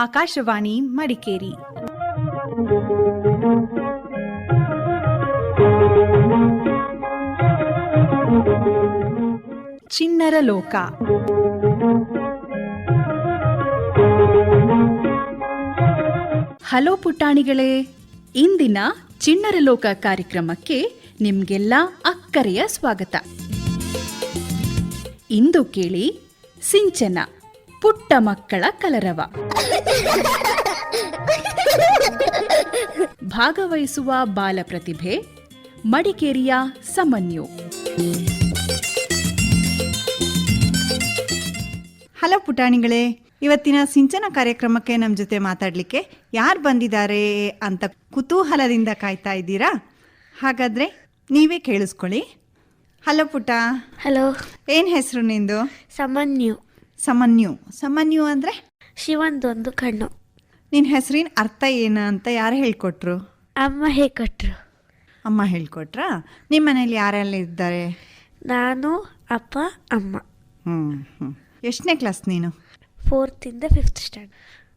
ಆಕಾಶವಾಣಿ ಮಡಿಕೇರಿ. ಚಿಣ್ಣರ ಲೋಕ. ಹಲೋ ಪುಟಾಣಿಗಳೇ, ಇಂದಿನ ಚಿಣ್ಣರ ಲೋಕ ಕಾರ್ಯಕ್ರಮಕ್ಕೆ ನಿಮ್ಗೆಲ್ಲ ಅಕ್ಕರೆಯ ಸ್ವಾಗತ. ಇಂದು ಕೇಳಿ ಸಿಂಚನ, ಪುಟ್ಟ ಮಕ್ಕಳ ಕಲರವ. ಭಾಗವಹಿಸುವ ಬಾಲ ಪ್ರತಿಭೆ ಮಡಿಕೇರಿಯ ಸಮನ್ಯು. ಹಲೋ ಪುಟಾಣಿಗಳೇ, ಇವತ್ತಿನ ಸಿಂಚನ ಕಾರ್ಯಕ್ರಮಕ್ಕೆ ನಮ್ಮ ಜೊತೆ ಮಾತಾಡಲಿಕ್ಕೆ ಯಾರು ಬಂದಿದ್ದಾರೆ ಅಂತ ಕುತೂಹಲದಿಂದ ಕಾಯ್ತಾ ಇದ್ದೀರಾ? ಹಾಗಾದರೆ ನೀವೇ ಕೇಳಿಸ್ಕೊಳ್ಳಿ. ಹಲೋ ಪುಟ್ಟ. ಹಲೋ. ಏನು ಹೆಸರು ನಿಂದು? ಸಮನ್ಯು. ಸಮನ್ಯು. ಸಮನ್ಯು ಅಂದರೆ ಶಿವಂದೊಂದು ಕಣ್ಣು. ನಿನ್ನ ಹೆಸರಿನ ಅರ್ಥ ಏನು ಅಂತ ಯಾರು ಹೇಳ್ಕೊಟ್ರು? ಅಮ್ಮ ಹೇಳ್ಕೊಟ್ರು. ಅಮ್ಮ ಹೇಳ್ಕೊಟ್ರಾ? ನಿಮ್ಮ ಮನೇಲಿ ಯಾರೆಲ್ಲ ಇದ್ದಾರೆ? ನಾನು, ಅಪ್ಪ, ಅಮ್ಮ. ಎಷ್ಟನೇ ಕ್ಲಾಸ್ ನೀನು? 4th ಇಂದ 5th ಸ್ಟ್ಯಾಂಡರ್ಡ್.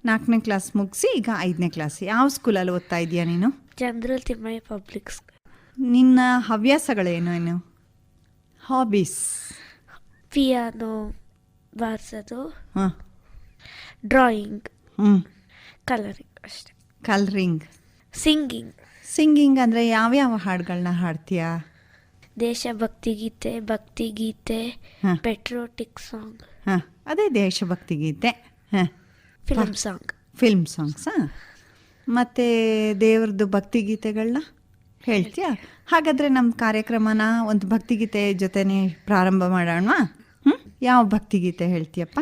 4ನೇ ಕ್ಲಾಸ್ ಮುಗಿಸಿ ಈಗ 5ನೇ ಕ್ಲಾಸ್. ಯಾವ ಸ್ಕೂಲಲ್ಲಿ ಓದ್ತಾ ಇದೆಯಾ ನೀನು? ಚಂದ್ರಲ್ ತಿಮ್ಮಯ್ಯ ಪಬ್ಲಿಕ್ ಸ್ಕೂಲ್. ನಿನ್ನ ಹವ್ಯಾಸಗಳೇನು? ಹಾಬೀಸ್? ಪಿಯಾನೋ ಬಾರಿಸೋದು, ಹಾಂ, ಡ್ರಾಯಿಂಗ್, ಕಲರಿಂಗ್ ಅಷ್ಟೆ. ಕಲರಿಂಗ್. ಸಿಂಗಿಂಗ್. ಸಿಂಗಿಂಗ್ ಅಂದರೆ ಯಾವ್ಯಾವ ಹಾಡುಗಳನ್ನ ಹಾಡ್ತೀಯಾ? ದೇಶಭಕ್ತಿ ಗೀತೆ, ಭಕ್ತಿ ಗೀತೆ, ಪೆಟ್ರೋಟಿಕ್ ಸಾಂಗ್. ಹಾಂ, ಅದೇ ದೇಶಭಕ್ತಿ ಗೀತೆ. ಹಾಂ, ಫಿಲ್ಮ್ ಸಾಂಗ್. ಫಿಲ್ಮ್ ಸಾಂಗ್ಸಾ? ಮತ್ತು ದೇವ್ರದ್ದು ಭಕ್ತಿ ಗೀತೆಗಳನ್ನ ಹೇಳ್ತೀಯಾ? ಹಾಗಾದರೆ ನಮ್ಮ ಕಾರ್ಯಕ್ರಮನ ಒಂದು ಭಕ್ತಿಗೀತೆ ಜೊತೆನೇ ಪ್ರಾರಂಭ ಮಾಡೋಣ. ಯಾವ ಭಕ್ತಿಗೀತೆ ಹೇಳ್ತೀಯಪ್ಪ?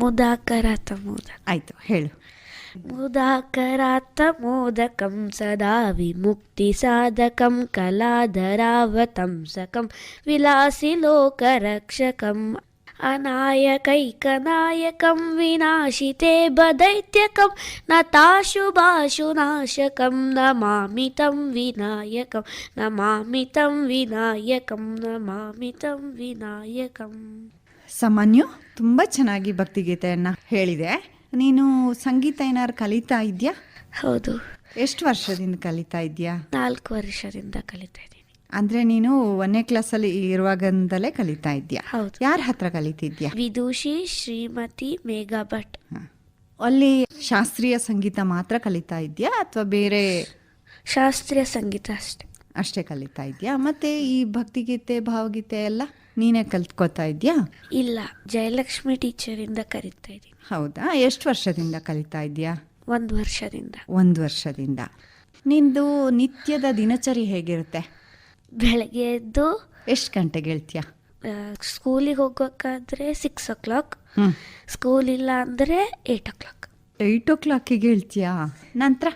ಮುದಾಕರಾತ ಮೋದಕ. ಆಯಿತು, ಹೇಳು. ಮುದಾಕರಾತ ಮೋದಕಂ ಸದಾ ವಿಮುಕ್ತಿ ಸಾಧಕಂ ಕಲಾಧರಾವತಂಸಕಂ ವಿಲಾಸಿ ಲೋಕರಕ್ಷಕಂ ಅನಾಯಕೈಕನಾಯಕಂ ವಿನಾಶಿತೆ ಬದೈತ್ಯಕಂ ನತಾಶುಭಾಶುನಾಶಕಂ ನಮಾಮಿ ತಂ ವಿನಾಯಕಂ ನಮಾಮಿ ತಂ ವಿನಾಯಕಂ ನಮಾಮಿ ತಂ ವಿನಾಯಕಂ. ಸಮನ್ಯು, ತುಂಬ ಚೆನ್ನಾಗಿ ಭಕ್ತಿಗೀತೆಯನ್ನು ಹೇಳಿದೆ. ನೀನು ಸಂಗೀತ ಏನಾದ್ರು ಕಲಿತಾ ಇದೆಯಾ? ಹೌದು. ಎಷ್ಟು ವರ್ಷದಿಂದ ಕಲಿತಾ ಇದೆಯಾ? 4 ವರ್ಷದಿಂದ ಕಲಿತಾ ಇದ್ದೀನಿ. ಅಂದರೆ ನೀನು 1ನೇ ಕ್ಲಾಸಲ್ಲಿ ಇರುವಾಗಂದಲೇ ಕಲಿತಾ ಇದೆಯಾ? ಹೌದು. ಯಾರ ಹತ್ರ ಕಲಿತಿದ್ಯಾ? ವಿದೂಷಿ ಶ್ರೀಮತಿ ಮೇಘಾ ಭಟ್. ಅಲ್ಲಿ ಶಾಸ್ತ್ರೀಯ ಸಂಗೀತ ಮಾತ್ರ ಕಲಿತಾ ಇದೆಯಾ ಅಥವಾ ಬೇರೆ? ಶಾಸ್ತ್ರೀಯ ಸಂಗೀತ ಅಷ್ಟೆ. ಅಷ್ಟೇ ಕಲಿತಾ ಇದೆಯಾ? ಮತ್ತು ಈ ಭಕ್ತಿಗೀತೆ ಭಾವಗೀತೆ ಎಲ್ಲ ನೀನೇ ಕಲ್ತ್ಕೋತಾ ಇದೆಯಾ? ಇಲ್ಲ, ಜಯಲಕ್ಷ್ಮಿ ಟೀಚರಿಂದ ಕಲಿತಾ ಇದ್ದೀನಿ. ಹೌದಾ? ಎಷ್ಟು ವರ್ಷದಿಂದ ಕಲಿತಾ ಇದೆಯಾ? 1 ವರ್ಷದಿಂದ. 1 ವರ್ಷದಿಂದ. ನಿಂದು ನಿತ್ಯದ ದಿನಚರಿ ಹೇಗಿರುತ್ತೆ? ಬೆಳಗ್ಗೆ ಎದ್ದು ಎಷ್ಟು ಗಂಟೆಗೆ ಹೇಳ್ತೀಯಾ? ಸ್ಕೂಲಿಗೆ ಹೋಗ್ಬೇಕಾದ್ರೆ 6 o'clock, ಸ್ಕೂಲ್ ಇಲ್ಲ ಅಂದರೆ 8 o'clock. 8 o'clock ಹೇಳ್ತೀಯಾ? ನಂತರ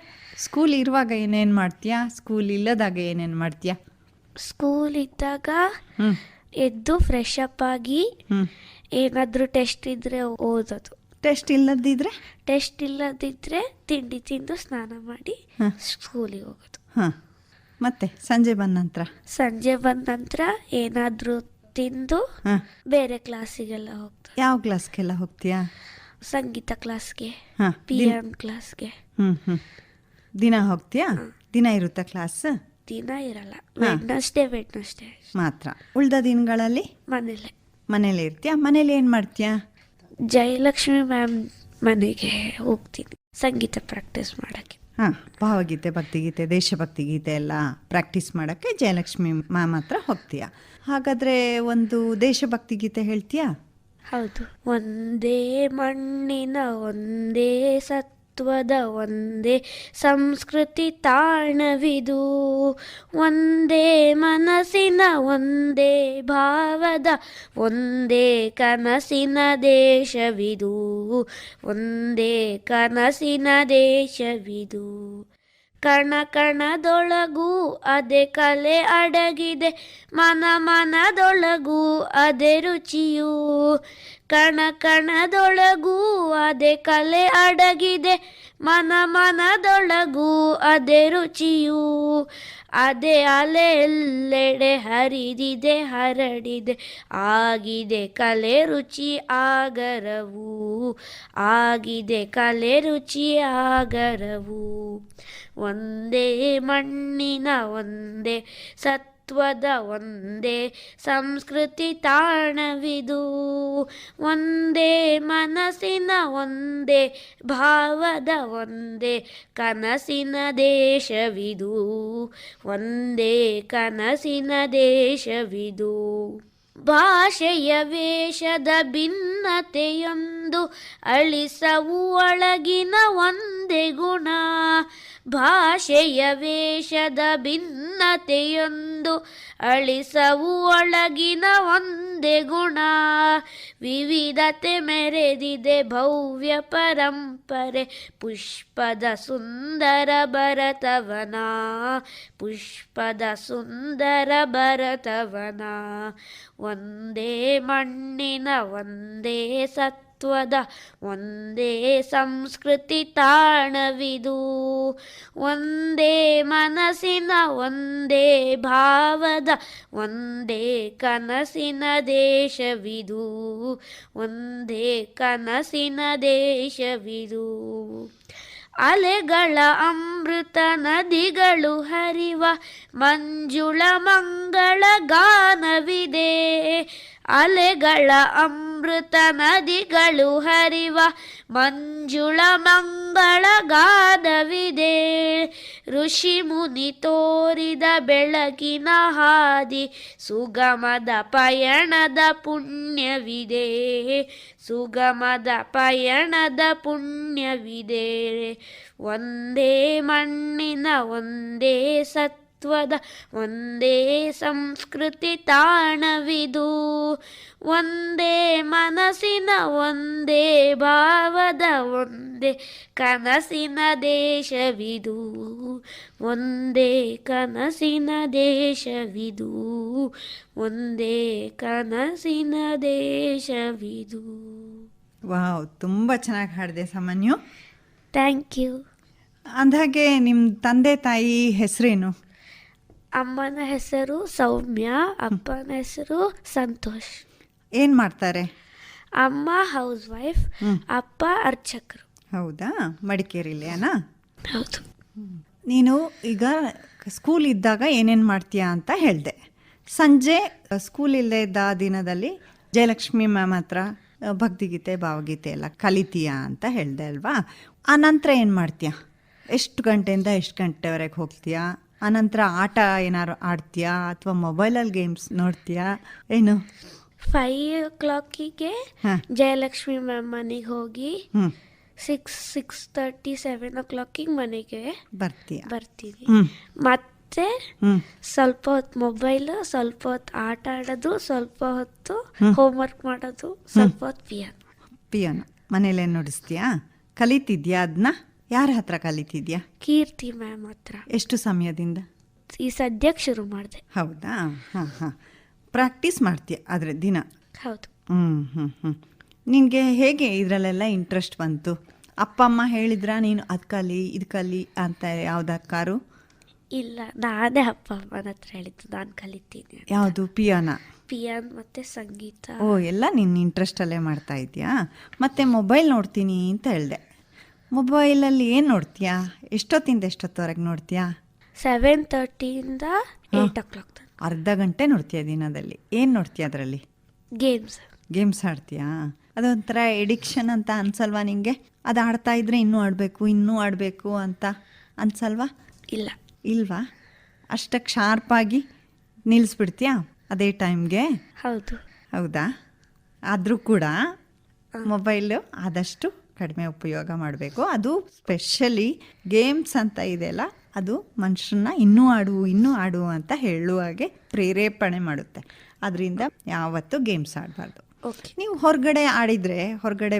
ಸ್ಕೂಲ್ ಇರುವಾಗ ಏನೇನು ಮಾಡ್ತೀಯಾ? ಸ್ಕೂಲ್ ಇಲ್ಲದಾಗ ಏನೇನು ಮಾಡ್ತೀಯಾ? ಸ್ಕೂಲ್ ಇದ್ದಾಗ ಎದ್ದು ಫ್ರೆಶ್ ಅಪ್ ಆಗಿ ಏನಾದರೂ ಟೆಸ್ಟ್ ಇದ್ದರೆ ಓದೋದು. ಟೆಸ್ಟ್ ಇಲ್ಲದಿದ್ರೆ? ಟೆಸ್ಟ್ ಇಲ್ಲದಿದ್ದರೆ ತಿಂಡಿ ತಿಂದು ಸ್ನಾನ ಮಾಡಿ ಸ್ಕೂಲಿಗೆ ಹೋಗೋದು. ಹಾಂ, ಮತ್ತೆ ಸಂಜೆ ಬಂದ ನಂತರ? ಸಂಜೆ ಬಂದ ನಂತರ ಏನಾದರೂ ತಿಂದು ಬೇರೆ ಕ್ಲಾಸಿಗೆಲ್ಲ ಹೋಗ್ತಾರೆ. ಯಾವ ಕ್ಲಾಸ್ಗೆಲ್ಲ ಹೋಗ್ತೀಯಾ? ಸಂಗೀತ ಕ್ಲಾಸ್ಗೆ, ಹಾಂ, PM ಕ್ಲಾಸ್ಗೆ. ದಿನ ಹೋಗ್ತೀಯಾ? ದಿನ ಇರುತ್ತಾ ಕ್ಲಾಸ್? ದಿನ ಇರಲ್ಲ, ವೆಡ್ನಸ್ಡೇ ಮಾತ್ರ. ಉಳ್ದ ದಿನಗಳಲ್ಲಿ ಮನೇಲಿ ಇರ್ತೀಯಾ? ಮನೇಲಿ ಏನು ಮಾಡ್ತೀಯಾ? ಜಯಲಕ್ಷ್ಮಿ ಮ್ಯಾಮ್ ಮನೆಗೆ ಹೋಗ್ತೀನಿ ಸಂಗೀತ ಪ್ರಾಕ್ಟೀಸ್ ಮಾಡೋಕ್ಕೆ. ಹಾಂ, ಭಾವಗೀತೆ, ಭಕ್ತಿಗೀತೆ, ದೇಶಭಕ್ತಿ ಗೀತೆ ಎಲ್ಲ ಪ್ರಾಕ್ಟೀಸ್ ಮಾಡೋಕ್ಕೆ ಜಯಲಕ್ಷ್ಮಿ ಮ್ಯಾಮ್ ಹತ್ರ ಹೋಗ್ತೀಯಾ? ಹಾಗಾದರೆ ಒಂದು ದೇಶಭಕ್ತಿ ಗೀತೆ ಹೇಳ್ತೀಯಾ? ಹೌದು. ಒಂದೇ ಮಣ್ಣಿನ ಒಂದೇ ಸತ್ವದ ಒಂದೇ ಸಂಸ್ಕೃತಿ ತಾಣವಿದು, ಒಂದೇ ಮನಸ್ಸಿನ ಒಂದೇ ಭಾವದ ಒಂದೇ ಕನಸಿನ ದೇಶವಿದು, ಒಂದೇ ಕನಸಿನ ದೇಶವಿದು. ಕಣ ಕಣದೊಳಗೂ ಅದೇ ಕಲೆ ಅಡಗಿದೆ, ಮನ ಮನದೊಳಗೂ ಅದೇ ರುಚಿಯು. ಕಣ ಕಣದೊಳಗೂ ಅದೇ ಕಲೆ ಅಡಗಿದೆ, ಮನ ಮನದೊಳಗೂ ಅದೇ ರುಚಿಯು. ಅದೇ ಅಲೆ ಎಲ್ಲೆಡೆ ಹರಿದಿದೆ ಹರಡಿದೆ, ಆಗಿದೆ ಕಲೆ ರುಚಿ ಆಗರವು, ಆಗಿದೆ ಕಲೆ ರುಚಿ ಆಗರವು. ಒಂದೇ ಮಣ್ಣಿನ ಒಂದೇ ಸತ್ವದ ಒಂದೇ ಸಂಸ್ಕೃತಿ ತಾಣವಿದು, ಒಂದೇ ಮನಸ್ಸಿನ ಒಂದೇ ಭಾವದ ಒಂದೇ ಕನಸಿನ ದೇಶವಿದು, ಒಂದೇ ಕನಸಿನ ದೇಶವಿದು. ಭಾಷೆಯ ವೇಷದ ಭಿನ್ನತೆಯೊಂದು ಅಳಿಸವು ಒಳಗಿನ ಒಂದೇ ಗುಣ, ಭಾಷೆಯ ವೇಷದ ಭಿನ್ನತೆಯೊಂದು ಅಳಿಸವು ಒಳಗಿನ ಒಂದೇ ಗುಣ. ವಿವಿಧತೆ ಮೆರೆದಿದೆ ಭವ್ಯ ಪರಂಪರೆ, ಪುಷ್ಪದ ಸುಂದರ ಭರತವನ, ಪುಷ್ಪದ ಸುಂದರ ಭರತವನ. ಒಂದೇ ಮಣ್ಣಿನ ಒಂದೇ ಸತ್ವದ ಒಂದೇ ಸಂಸ್ಕೃತಿ ತಾಣವಿದು, ಒಂದೇ ಮನಸ್ಸಿನ ಒಂದೇ ಭಾವದ ಒಂದೇ ಕನಸಿನ ದೇಶವಿದು, ಒಂದೇ ಕನಸಿನ ದೇಶವಿದು. ಅಲೆಗಳ ಅಮೃತ ನದಿಗಳು ಹರಿವ ಮಂಜುಳ ಮಂಗಳ ಗಾನವಿದೆ, ಅಲೆಗಳ ಅಮೃತ ನದಿಗಳು ಹರಿವ ಮಂಜುಳ ಮಂಗಳ ಗಾನವಿದೆ. ಋಷಿ ಮುನಿ ತೋರಿದ ಬೆಳಕಿನ ಹಾದಿ, ಸುಗಮದ ಪಯಣದ ಪುಣ್ಯವಿದೆ, ಸುಗಮದ ಪಯಣದ ಪುಣ್ಯವಿದೆ. ಒಂದೇ ಮಣ್ಣಿನ ಒಂದೇ ಸತ್ವದ ಒಂದೇ ಸಂಸ್ಕೃತಿ ತಾಣವಿದು, ಒಂದೇ ಮನಸ್ಸಿನ ಒಂದೇ ಭಾವದ ಒಂದೇ ಕನಸಿನ ದೇಶವಿದು, ಒಂದೇ ಕನಸಿನ ದೇಶವಿದು, ಒಂದೇ ಕನಸಿನ ದೇಶವಿದು. ವಾವ್, ತುಂಬ ಚೆನ್ನಾಗಿ ಹಾಡಿದೆ ಸಾಮಾನ್ಯ. Thank you. ಅಂದಾಗೆ ನಿಮ್ಮ ತಂದೆ ತಾಯಿ ಹೆಸರೇನು? ಅಮ್ಮನ ಹೆಸರು ಸೌಮ್ಯ, ಅಪ್ಪನ ಹೆಸರು ಸಂತೋಷ್. ಏನು ಮಾಡ್ತಾರೆ? ಅಮ್ಮ ಹೌಸ್ ವೈಫ್, ಅಪ್ಪ ಅರ್ಚಕರು. ಹೌದಾ, ಮಡಿಕೇರಿಲಿ ಅನಾ? ಹೌದು. ನೀನು ಈಗ ಸ್ಕೂಲ್ ಇದ್ದಾಗ ಏನೇನು ಮಾಡ್ತೀಯಾ ಅಂತ ಹೇಳಿದೆ. ಸಂಜೆ ಸ್ಕೂಲ್ ಇಲ್ಲದೆ ಇದ್ದ ದಿನದಲ್ಲಿ ಜಯಲಕ್ಷ್ಮಿ ಮ್ಯಾಮ್ ಹತ್ರ ಭಕ್ತಿಗೀತೆ ಭಾವಗೀತೆ ಎಲ್ಲ ಕಲಿತೀಯಾ ಅಂತ ಹೇಳಿದೆ ಅಲ್ವಾ? ಆ ನಂತರ ಏನು ಮಾಡ್ತೀಯಾ? ಎಷ್ಟು ಗಂಟೆಯಿಂದ ಎಷ್ಟು ಗಂಟೆವರೆಗೆ ಹೋಗ್ತೀಯಾ? ಆನಂತರ ಆಟ ಏನಾದ್ರು ಆಡ್ತೀಯಾ ಅಥವಾ ಮೊಬೈಲಲ್ಲಿ ಗೇಮ್ಸ್ ನೋಡ್ತೀಯಾ? ಏನು? 5 ಜಯಲಕ್ಷ್ಮಿ ಮ್ಯಾಮ್ ಮನೆಗೆ ಹೋಗಿ 6:30 7 ಮನೆಗೆ ಬರ್ತೀವಿ. ಮತ್ತೆ ಸ್ವಲ್ಪ ಹೊತ್ತು ಮೊಬೈಲ್, ಸ್ವಲ್ಪ ಹೊತ್ತು ಆಟ ಆಡೋದು, ಸ್ವಲ್ಪ ಹೊತ್ತು ಹೋಮ್ವರ್ಕ್ ಮಾಡೋದು, ಸ್ವಲ್ಪ ಹೊತ್ತು ಪಿಯಾನೋ ಮನೇಲೇನು ನುಡಿಸ್ತೀಯಾ? ಕಲಿತಿದ್ಯಾ ಅದನ್ನ? ಯಾರ ಹತ್ರ ಕಲಿತಿದ್ಯಾ? ಕೀರ್ತಿ ಮ್ಯಾಮ್ ಹತ್ರ. ಎಷ್ಟು ಸಮಯದಿಂದ? ಈ ಸದ್ಯಕ್ಕೆ ಶುರು ಮಾಡಿದೆ. ಹೌದಾ? ಹಾಂ. ಪ್ರಾಕ್ಟೀಸ್ ಮಾಡ್ತೀಯ ಆದರೆ ದಿನ? ಹೌದು. ನಿನಗೆ ಹೇಗೆ ಇದರಲ್ಲೆಲ್ಲ ಇಂಟ್ರೆಸ್ಟ್ ಬಂತು? ಅಪ್ಪ ಅಮ್ಮ ಹೇಳಿದ್ರಾ ನೀನು ಅದು ಕಲಿ ಇದು ಕಲಿ ಅಂತ ಯಾವುದಕ್ಕಾರು? ಇಲ್ಲ, ನಾನೇ ಅಪ್ಪ ಅಮ್ಮನ ಹತ್ರ ಹೇಳಿದ್ದು ನಾನು ಕಲಿತೀನಿ. ಯಾವುದು? ಪಿಯಾನೋ ಮತ್ತು ಸಂಗೀತ. ಓ, ಎಲ್ಲ ನಿನ್ನ ಇಂಟ್ರೆಸ್ಟಲ್ಲೇ ಮಾಡ್ತಾ ಇದೆಯಾ? ಮತ್ತು ಮೊಬೈಲ್ ನೋಡ್ತೀನಿ ಅಂತ ಹೇಳಿದೆ. ಮೊಬೈಲಲ್ಲಿ ಏನು ನೋಡ್ತೀಯಾ? ಎಷ್ಟೊತ್ತಿಂದ ಎಷ್ಟೊತ್ತವರೆಗೆ ನೋಡ್ತೀಯಾ? 7:30 ಇಂದ 8 ಅರ್ಧ ಗಂಟೆ ನೋಡ್ತೀಯ ದಿನದಲ್ಲಿ. ಏನು ನೋಡ್ತೀಯ ಅದರಲ್ಲಿ? ಗೇಮ್ಸ್ ಆಡ್ತೀಯಾ? ಅದೊಂಥರ ಎಡಿಕ್ಷನ್ ಅಂತ ಅನ್ಸಲ್ವಾ ನಿಂಗೆ? ಅದು ಆಡ್ತಾ ಇದ್ರೆ ಇನ್ನೂ ಆಡಬೇಕು ಅಂತ ಅನ್ಸಲ್ವಾ? ಇಲ್ವಾ? ಅಷ್ಟಕ್ಕೆ ಶಾರ್ಪಾಗಿ ನಿಲ್ಲಿಸ್ಬಿಡ್ತೀಯಾ ಅದೇ ಟೈಮ್ಗೆ? ಹೌದಾ? ಆದರೂ ಕೂಡ ಮೊಬೈಲು ಆದಷ್ಟು ಕಡಿಮೆ ಉಪಯೋಗ ಮಾಡಬೇಕು. ಅದು ಸ್ಪೆಷಲಿ ಗೇಮ್ಸ್ ಅಂತ ಇದೆಯಲ್ಲ, ಅದು ಮನುಷ್ಯರನ್ನ ಇನ್ನೂ ಆಡು ಅಂತ ಹೇಳುವಾಗೆ ಪ್ರೇರೇಪಣೆ ಮಾಡುತ್ತೆ. ಅದರಿಂದ ಯಾವತ್ತೂ ಗೇಮ್ಸ್ ಆಡಬಾರ್ದು. ನೀವು ಹೊರಗಡೆ ಆಡಿದರೆ, ಹೊರಗಡೆ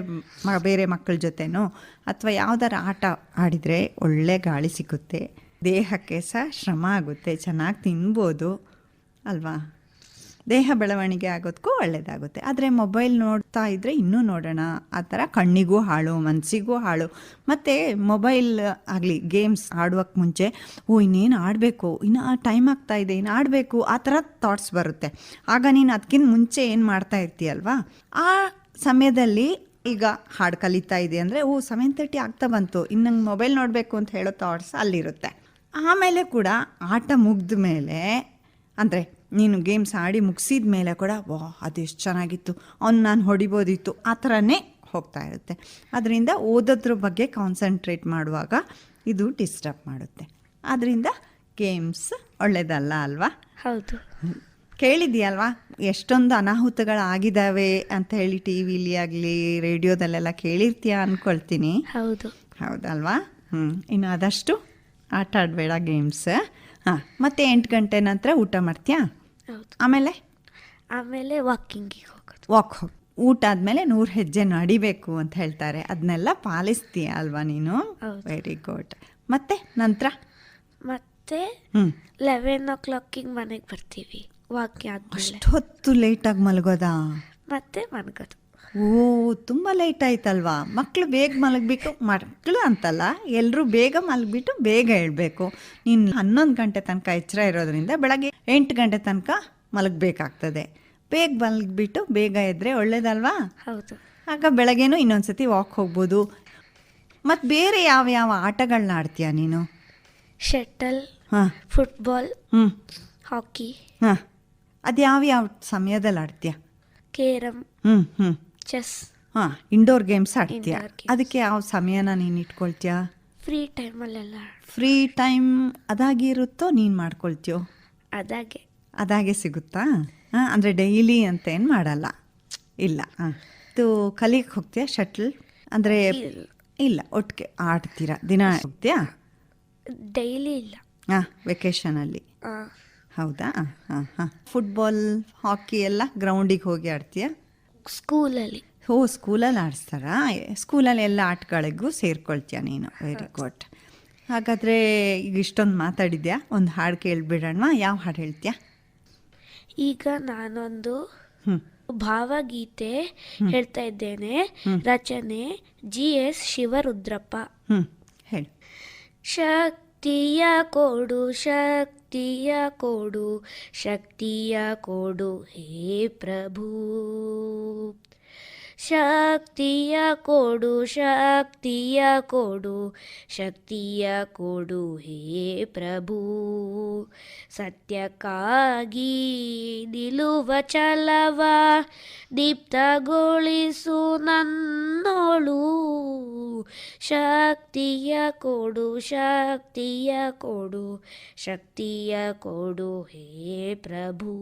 ಬೇರೆ ಮಕ್ಕಳ ಜೊತೆನೋ ಅಥವಾ ಯಾವ್ದಾರ ಆಟ ಆಡಿದರೆ ಒಳ್ಳೆ ಗಾಳಿ ಸಿಗುತ್ತೆ, ದೇಹಕ್ಕೆ ಸಹ ಶ್ರಮ ಆಗುತ್ತೆ, ಚೆನ್ನಾಗಿ ತಿನ್ಬೋದು ಅಲ್ವಾ, ದೇಹ ಬೆಳವಣಿಗೆ ಆಗೋದಕ್ಕೂ ಒಳ್ಳೆಯದಾಗುತ್ತೆ. ಆದರೆ ಮೊಬೈಲ್ ನೋಡ್ತಾ ಇದ್ದರೆ ಇನ್ನೂ ನೋಡೋಣ, ಆ ಥರ ಕಣ್ಣಿಗೂ ಹಾಳು, ಮನಸ್ಸಿಗೂ ಹಾಳು. ಮತ್ತು ಮೊಬೈಲ್ ಆಗಲಿ ಗೇಮ್ಸ್ ಆಡುವಕ್ಕೆ ಮುಂಚೆ ಇನ್ನೇನು ಆಡಬೇಕು, ಇನ್ನು ಟೈಮ್ ಆಗ್ತಾಯಿದೆ, ಇನ್ನು ಆಡಬೇಕು, ಆ ಥರ ಥಾಟ್ಸ್ ಬರುತ್ತೆ. ಆಗ ನೀನು ಅದಕ್ಕಿಂತ ಮುಂಚೆ ಏನು ಮಾಡ್ತಾ ಇರ್ತೀಯಲ್ವಾ, ಆ ಸಮಯದಲ್ಲಿ ಈಗ ಹಾಡು ಕಲಿತಾ ಇದೆ ಅಂದರೆ 7:30 ಆಗ್ತಾ ಬಂತು, ಇನ್ನು ನಂಗೆ ಮೊಬೈಲ್ ನೋಡಬೇಕು ಅಂತ ಹೇಳೋ ಥಾಟ್ಸ್ ಅಲ್ಲಿರುತ್ತೆ. ಆಮೇಲೆ ಕೂಡ ಆಟ ಮುಗ್ದ ಮೇಲೆ, ಅಂದರೆ ನೀನು ಗೇಮ್ಸ್ ಆಡಿ ಮುಗಿಸಿದ ಮೇಲೆ ಕೂಡ ಅದೆಷ್ಟು ಚೆನ್ನಾಗಿತ್ತು, ಅವ್ನು ನಾನು ಹೊಡಿಬೋದಿತ್ತು, ಆ ಥರನೇ ಹೋಗ್ತಾ ಇರುತ್ತೆ. ಅದರಿಂದ ಓದೋದ್ರ ಬಗ್ಗೆ ಕಾನ್ಸಂಟ್ರೇಟ್ ಮಾಡುವಾಗ ಇದು ಡಿಸ್ಟರ್ಬ್ ಮಾಡುತ್ತೆ. ಆದ್ದರಿಂದ ಗೇಮ್ಸ್ ಒಳ್ಳೆಯದಲ್ಲ ಅಲ್ವಾ? ಹೌದು. ಕೇಳಿದೆಯಲ್ವಾ ಎಷ್ಟೊಂದು ಅನಾಹುತಗಳಾಗಿದ್ದಾವೆ ಅಂತ ಹೇಳಿ, ಟಿ ವಿಲಿ ಆಗಲಿ ರೇಡಿಯೋದಲ್ಲೆಲ್ಲ ಕೇಳಿರ್ತೀಯ ಅಂದ್ಕೊಳ್ತೀನಿ. ಹೌದು. ಹೌದಲ್ವಾ? ಇನ್ನು ಆದಷ್ಟು ಆಟ ಆಡಬೇಡ ಗೇಮ್ಸ್. ಮತ್ತೆ 8 ಗಂಟೆ ನಂತರ ಊಟ ಮಾಡ್ತೀಯಾ? ಹೌದು. ಆಮೇಲೆ ವಾಕಿಂಗಿಗೆ ಹೋಗೋದು. ಹೋಗಿ ಊಟ ಆದಮೇಲೆ 100 ಹೆಜ್ಜೆ ನಡಿಬೇಕು ಅಂತ ಹೇಳ್ತಾರೆ, ಅದನ್ನೆಲ್ಲ ಪಾಲಿಸ್ತೀಯ ಅಲ್ವಾ ನೀನು? Very good. ಮತ್ತೆ ನಂತರ ಮತ್ತೆ 11 o'clock ಮನೆಗೆ ಬರ್ತೀವಿ. ವಾಕಿಂಗ್ ಆದ್ಮೇಲೆ ಅಷ್ಟೊತ್ತು ಲೇಟಾಗಿ ಮಲಗೋದಾ? ಮತ್ತೆ ಮಲಗೋದು. ತುಂಬ ಲೇಟ್ ಆಯ್ತಲ್ವಾ? ಮಕ್ಕಳು ಬೇಗ ಮಲಗಬೇಕು, ಮಕ್ಕಳು ಅಂತಲ್ಲ ಎಲ್ಲರೂ ಬೇಗ ಮಲಗಿಬಿಟ್ಟು ಬೇಗ ಹೇಳ್ಬೇಕು. ನೀನು 11 ಗಂಟೆ ತನಕ ಎಚ್ಚರ ಇರೋದ್ರಿಂದ ಬೆಳಗ್ಗೆ 8 ಗಂಟೆ ತನಕ ಮಲಗಬೇಕಾಗ್ತದೆ. ಬೇಗ ಮಲಗಿಬಿಟ್ಟು ಬೇಗ ಎದ್ದರೆ ಒಳ್ಳೇದಲ್ವಾ? ಹೌದು. ಆಗ ಬೆಳಗ್ಗೆನೂ ಇನ್ನೊಂದ್ಸತಿ ವಾಕ್ ಹೋಗ್ಬೋದು. ಮತ್ತು ಬೇರೆ ಯಾವ ಆಟಗಳನ್ನ ಆಡ್ತೀಯಾ ನೀನು? Shuttle, football, hockey. ಅದು ಯಾವ ಸಮಯದಲ್ಲಿ ಆಡ್ತೀಯಾ? Carrom, chess. ಇಂಡೋರ್ ಗೇಮ್ಸ್ ಆಡ್ತೀಯ. ಅದಕ್ಕೆ ಯಾವ ಸಮಯನ ನೀನು ಇಟ್ಕೊಳ್ತೀಯ? ಫ್ರೀ ಟೈಮಲ್ಲೆಲ್ಲ. ಫ್ರೀ ಟೈಮ್ ಅದಾಗಿರುತ್ತೋ ನೀನು ಮಾಡ್ಕೊಳ್ತೀಯೋ? ಅದಾಗೆ ಸಿಗುತ್ತಾ? ಅಂದರೆ ಡೈಲಿ ಅಂತ ಏನು ಮಾಡಲ್ಲ? ಇಲ್ಲ. ಇದು ಕಲಿಗೆ ಹೋಗ್ತೀಯಾ ಶಟ್ಲ್? ಅಂದರೆ ಇಲ್ಲ, ಒಟ್ಟಿಗೆ ಆಡ್ತೀರಾ? ದಿನ ಹೋಗ್ತೀಯಾ? ಡೈಲಿ ಇಲ್ಲ. ವೆಕೇಷನಲ್ಲಿ. ಹೌದಾ? ಫುಟ್ಬಾಲ್, ಹಾಕಿ ಎಲ್ಲ ಗ್ರೌಂಡಿಗೆ ಹೋಗಿ ಆಡ್ತೀಯಾ? ಸ್ಕೂಲಲ್ಲಿ. ಸ್ಕೂಲಲ್ಲಿ ಆಡಿಸ್ತಾರಾ? ಸ್ಕೂಲಲ್ಲಿ ಎಲ್ಲ ಆಟಗಳಿಗೂ ಸೇರ್ಕೊಳ್ತೀಯ ನೀನು. Very good. ಹಾಗಾದರೆ ಈಗ ಇಷ್ಟೊಂದು ಮಾತಾಡಿದ್ಯಾ, ಒಂದು ಹಾಡು ಕೇಳಿಬಿಡೋಣ. ಯಾವ ಹಾಡು ಹೇಳ್ತೀಯಾ? ಈಗ ನಾನೊಂದು ಭಾವಗೀತೆ ಹೇಳ್ತಾ ಇದ್ದೇನೆ. ರಚನೆ GS ಶಿವರುದ್ರಪ್ಪ. ಹೇಳಿ. ಶಕ್ತಿಯ ಕೊಡು, ಶಕ್ತಿಯ ಕೊಡು, ಶಕ್ತಿಯ ಕೊಡು ಹೇ ಪ್ರಭು. ಶಕ್ತಿಯ ಕೊಡು, ಶಕ್ತಿಯ ಕೊಡು, ಶಕ್ತಿಯ ಕೊಡು ಹೇ ಪ್ರಭು. ಸತ್ಯಕ್ಕಾಗಿ ನಿಲ್ಲುವ ಛಲವ ದೀಪ್ತಗೊಳಿಸು ನನ್ನೋಳು. ಶಕ್ತಿಯ ಕೊಡು, ಶಕ್ತಿಯ ಕೊಡು, ಶಕ್ತಿಯ ಕೊಡು ಹೇ ಪ್ರಭು.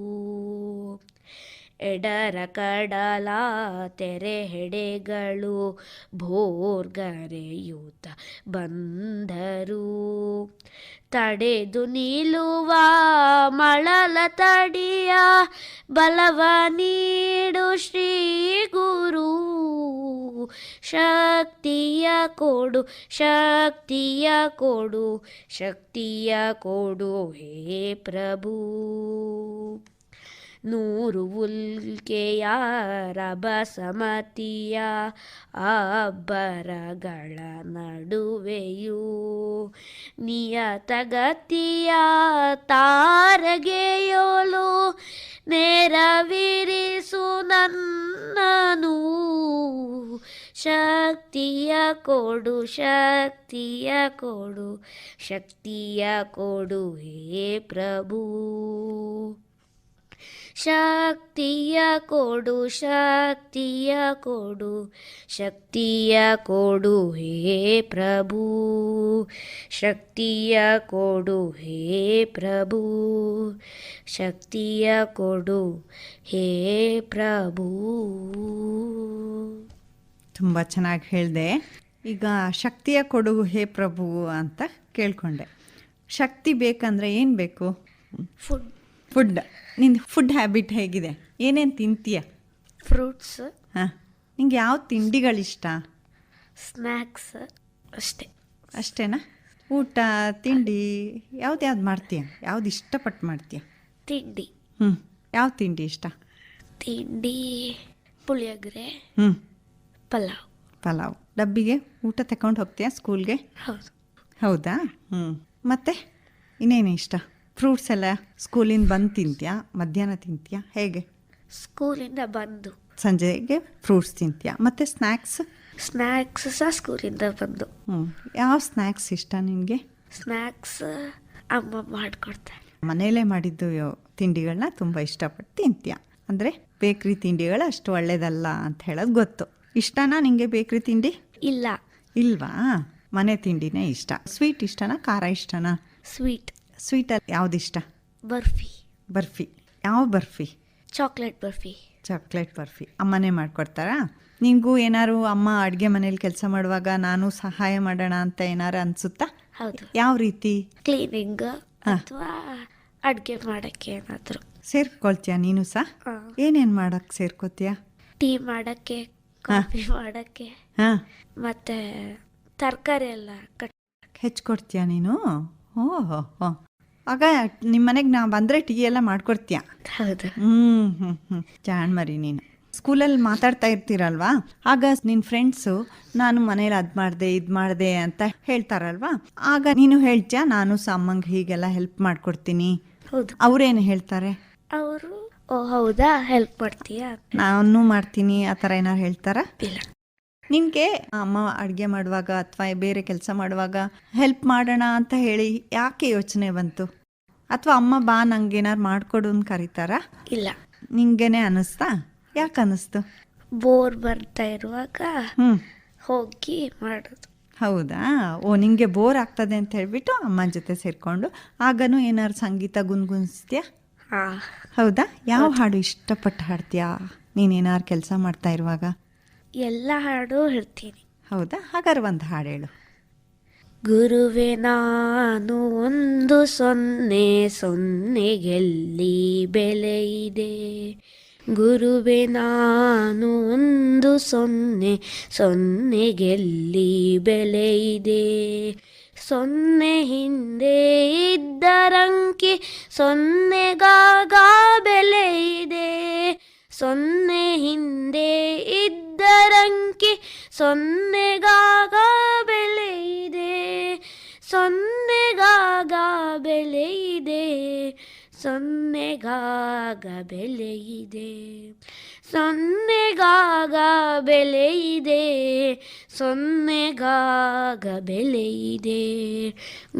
ಎಡರ ಕಡಲ ತೆರೆ ಹೆಡೆಗಳು ಭೋರ್ಗರೆಯೂತ ಬಂದರು. ತಡೆದು ನಿಲ್ಲುವ ಮಳಲ ತಡಿಯ ಬಲವ ನೀಡು ಶ್ರೀ ಗುರು. ಶಕ್ತಿಯ ಕೊಡು, ಶಕ್ತಿಯ ಕೊಡು, ಶಕ್ತಿಯ ಕೊಡು ಹೇ ಪ್ರಭು. 100 ಉಲ್ಕೆಯ ರಭಸಮತಿಯ ಅಬ್ಬರಗಳ ನಡುವೆಯೂ ನಿಯತಗತಿಯ ತಾರಗೆಯೋಲು ನೆರವಿರಿಸು ನನ್ನನು. ಶಕ್ತಿಯ ಕೊಡು, ಶಕ್ತಿಯ ಕೊಡು, ಶಕ್ತಿಯ ಕೊಡು ಹೇ ಪ್ರಭು. ಶಕ್ತಿಯ ಕೊಡು, ಶಕ್ತಿಯ ಕೊಡು, ಶಕ್ತಿಯ ಕೊಡು ಹೇ ಪ್ರಭು. ಶಕ್ತಿಯ ಕೊಡು ಹೇ ಪ್ರಭು, ಶಕ್ತಿಯ ಕೊಡು ಹೇ ಪ್ರಭು. ತುಂಬ ಚೆನ್ನಾಗಿ ಹೇಳಿದೆ. ಈಗ ಶಕ್ತಿಯ ಕೊಡು ಹೇ ಪ್ರಭು ಅಂತ ಕೇಳ್ಕೊಂಡೆ. ಶಕ್ತಿ ಬೇಕಂದರೆ ಏನು ಬೇಕು? ಫುಡ್. ನಿನ್ನ ಫುಡ್ ಹ್ಯಾಬಿಟ್ ಹೇಗಿದೆ? ಏನೇನು ತಿಂತೀಯ? ಫ್ರೂಟ್ಸ್. ನಿಂಗೆ ಯಾವ ತಿಂಡಿಗಳಿಷ್ಟ? ಸ್ನ್ಯಾಕ್ಸ್. ಅಷ್ಟೇನಾ? ಊಟ ತಿಂಡಿ ಯಾವ್ದು ಮಾಡ್ತೀಯ? ಯಾವ್ದು ಇಷ್ಟಪಟ್ಟು ಮಾಡ್ತೀಯ? ತಿಂಡಿ ಯಾವ ತಿಂಡಿ ಇಷ್ಟ? ತಿಂಡಿ ಪುಳಿಯೋಗರೆ, ಪಲಾವ್. ಡಬ್ಬಿಗೆ ಊಟ ತಗೊಂಡು ಹೋಗ್ತೀಯಾ ಸ್ಕೂಲ್ಗೆ? ಹೌದು. ಹೌದಾ? ಮತ್ತೆ ಇನ್ನೇನು ಇಷ್ಟ? ಫ್ರೂಟ್ಸ್ ಎಲ್ಲ ಸ್ಕೂಲಿಂದ ಬಂದು ತಿಂತೀಯಾ? ಮಧ್ಯಾಹ್ನ ತಿಂತೀಯಾ? ಹೇಗೆ? ಸ್ಕೂಲಿಂದ ಬಂದು ಸಂಜೆಗೆ ಫ್ರೂಟ್ಸ್ ತಿಂತೀಯಾ? ಮತ್ತು ಸ್ನ್ಯಾಕ್ಸ್ ಸಹ ಸ್ಕೂಲಿಂದ ಬಂದು. ಯಾವ ಸ್ನ್ಯಾಕ್ಸ್ ಇಷ್ಟ ನಿನಗೆ? ಸ್ನ್ಯಾಕ್ಸ್ ಅಮ್ಮ ಮಾಡಿಕೊಡ್ತಾರೆ. ಮನೆಯಲ್ಲೇ ಮಾಡಿದ್ದು ತಿಂಡಿಗಳನ್ನ ತುಂಬ ಇಷ್ಟಪಟ್ಟು ತಿಂತೀಯ. ಅಂದರೆ ಬೇಕ್ರಿ ತಿಂಡಿಗಳು ಅಷ್ಟು ಒಳ್ಳೇದಲ್ಲ ಅಂತ ಹೇಳೋದು ಗೊತ್ತು. ಇಷ್ಟನಾ ನಿನಗೆ ಬೇಕ್ರಿ ತಿಂಡಿ? ಇಲ್ವಾ? ಮನೆ ತಿಂಡಿನೇ ಇಷ್ಟ. ಸ್ವೀಟ್ ಇಷ್ಟನಾ ಖಾರ ಇಷ್ಟನಾ? ಸ್ವೀಟಲ್ಲಿ ಯಾವ್ದು ಇಷ್ಟ? ಬರ್ಫಿ. ಯಾವ ಬರ್ಫಿ? ಚಾಕ್ಲೇಟ್ ಬರ್ಫಿ. ಅಮ್ಮನೇ ಮಾಡಿಕೊಡ್ತಾರಾ? ನಿನಗೂ ಏನಾರು ಅಮ್ಮ ಅಡುಗೆ ಮನೇಲಿ ಕೆಲಸ ಮಾಡುವಾಗ ನಾನು ಸಹಾಯ ಮಾಡೋಣ ಅಂತ ಏನಾರು ಅನಿಸುತ್ತಾ? ಹೌದು. ಯಾವ ರೀತಿ? ಕ್ಲೀನಿಂಗ್ ಅಥವಾ ಅಡುಗೆ ಮಾಡೋಕ್ಕೆ ಏನಾದರೂ ಸೇರ್ಕೊಳ್ತೀಯ ನೀನು ಸಹ? ಏನೇನು ಮಾಡೋಕ್ಕೆ ಸೇರ್ಕೋತೀಯ? ಟೀ ಮಾಡೋಕ್ಕೆ, ಕಾಫಿ ಮಾಡೋಕ್ಕೆ, ಮತ್ತು ತರಕಾರಿ ಎಲ್ಲ ಹೆಚ್ಚಿಕೊಡ್ತೀಯ ನೀನು? ಓಹೋ, ಆಗ ನಿಮ್ಮ ಮನೆಗೆ ನಾವು ಬಂದರೆ ಟೀ ಎಲ್ಲ ಮಾಡಿಕೊಡ್ತೀಯ? ಹೌದು. ಜಾಣ್ ಮರಿ ನೀನು. ಸ್ಕೂಲಲ್ಲಿ ಮಾತಾಡ್ತಾ ಇರ್ತೀರಲ್ವಾ, ಆಗ ನಿನ್ನ ಫ್ರೆಂಡ್ಸು ನಾನು ಮನೇಲಿ ಅದು ಮಾಡಿದೆ ಇದು ಮಾಡಿದೆ ಅಂತ ಹೇಳ್ತಾರಲ್ವಾ, ಆಗ ನೀನು ಹೇಳ್ತೀಯಾ ನಾನು ಅಮ್ಮಂಗೆ ಹೀಗೆಲ್ಲ ಹೆಲ್ಪ್ ಮಾಡಿಕೊಡ್ತೀನಿ? ಹೌದು. ಅವರೇನು ಹೇಳ್ತಾರೆ? ಅವರು ಹೌದಾ ಹೆಲ್ಪ್ ಮಾಡ್ತೀಯಾ, ನಾನು ಮಾಡ್ತೀನಿ ಆ ಥರ ಏನಾರು ಹೇಳ್ತಾರ? ಇಲ್ಲ. ನಿನಗೆ ಅಮ್ಮ ಅಡುಗೆ ಮಾಡುವಾಗ ಅಥವಾ ಬೇರೆ ಕೆಲಸ ಮಾಡುವಾಗ ಹೆಲ್ಪ್ ಮಾಡೋಣ ಅಂತ ಹೇಳಿ ಯಾಕೆ ಯೋಚನೆ ಬಂತು? ಅಥವಾ ಅಮ್ಮ ಬಾ ನಂಗೇನಾರು ಮಾಡಿಕೊಡು ಅಂತ ಕರೀತಾರಾ? ಇಲ್ಲ. ನಿಂಗೇನೆ ಅನ್ನಿಸ್ತಾ? ಯಾಕೆ ಅನ್ನಿಸ್ತು? ಬೋರ್ ಬರ್ತಾ ಇರುವಾಗ ಹೋಗಿ ಮಾಡೋದು. ಹೌದಾ? ನಿಂಗೆ ಬೋರ್ ಆಗ್ತದೆ ಅಂತ ಹೇಳ್ಬಿಟ್ಟು ಅಮ್ಮನ ಜೊತೆ ಸೇರಿಕೊಂಡು ಆಗನೂ ಏನಾರು ಸಂಗೀತ ಗುನ್ಗುನಿಸ್ತೀಯಾ? ಹೌದಾ? ಯಾವ ಹಾಡು ಇಷ್ಟಪಟ್ಟು ಹಾಡ್ತೀಯಾ ನೀನೇನಾರು ಕೆಲಸ ಮಾಡ್ತಾ ಇರುವಾಗ? ಎಲ್ಲ ಹಾಡು ಹೇಳ್ತೀನಿ. ಹೌದಾ? ಹಾಗಾದ್ರೆ ಒಂದು ಹಾಡು ಹೇಳು. ಗುರುವೆ ನಾನು ಒಂದು ಸೊನ್ನೆ, ಸೊನ್ನೆಗೆಲ್ಲಿ ಬೆಲೆ ಇದೆ. ಗುರುವೆ ನಾನು ಒಂದು ಸೊನ್ನೆ, ಸೊನ್ನೆಗೆಲ್ಲಿ ಬೆಲೆ ಇದೆ. ಸೊನ್ನೆ ಹಿಂದೆ ಇದ್ದರಂಕಿ, ಸೊನ್ನೆಗಾಗ ಬೆಲೆ ಇದೆ. ಸೊನ್ನೆ ಹಿಂದೆ ಇದ್ದರಂಕಿ, ಸೊನ್ನೆಗಾಗ ಬೆಲೆ ಇದೆ. ಸೊನ್ನೆಗಾಗ ಬೆಲೆ ಇದೆ. ಸೊನ್ನೆಗಾಗ ಬೆಲೆ ಇದೆ. ಸೊನ್ನೆಗಾಗ ಬೆಲೆ ಇದೆ. ಸೊನ್ನೆಗಾಗ ಬೆಲೆ ಇದೆ.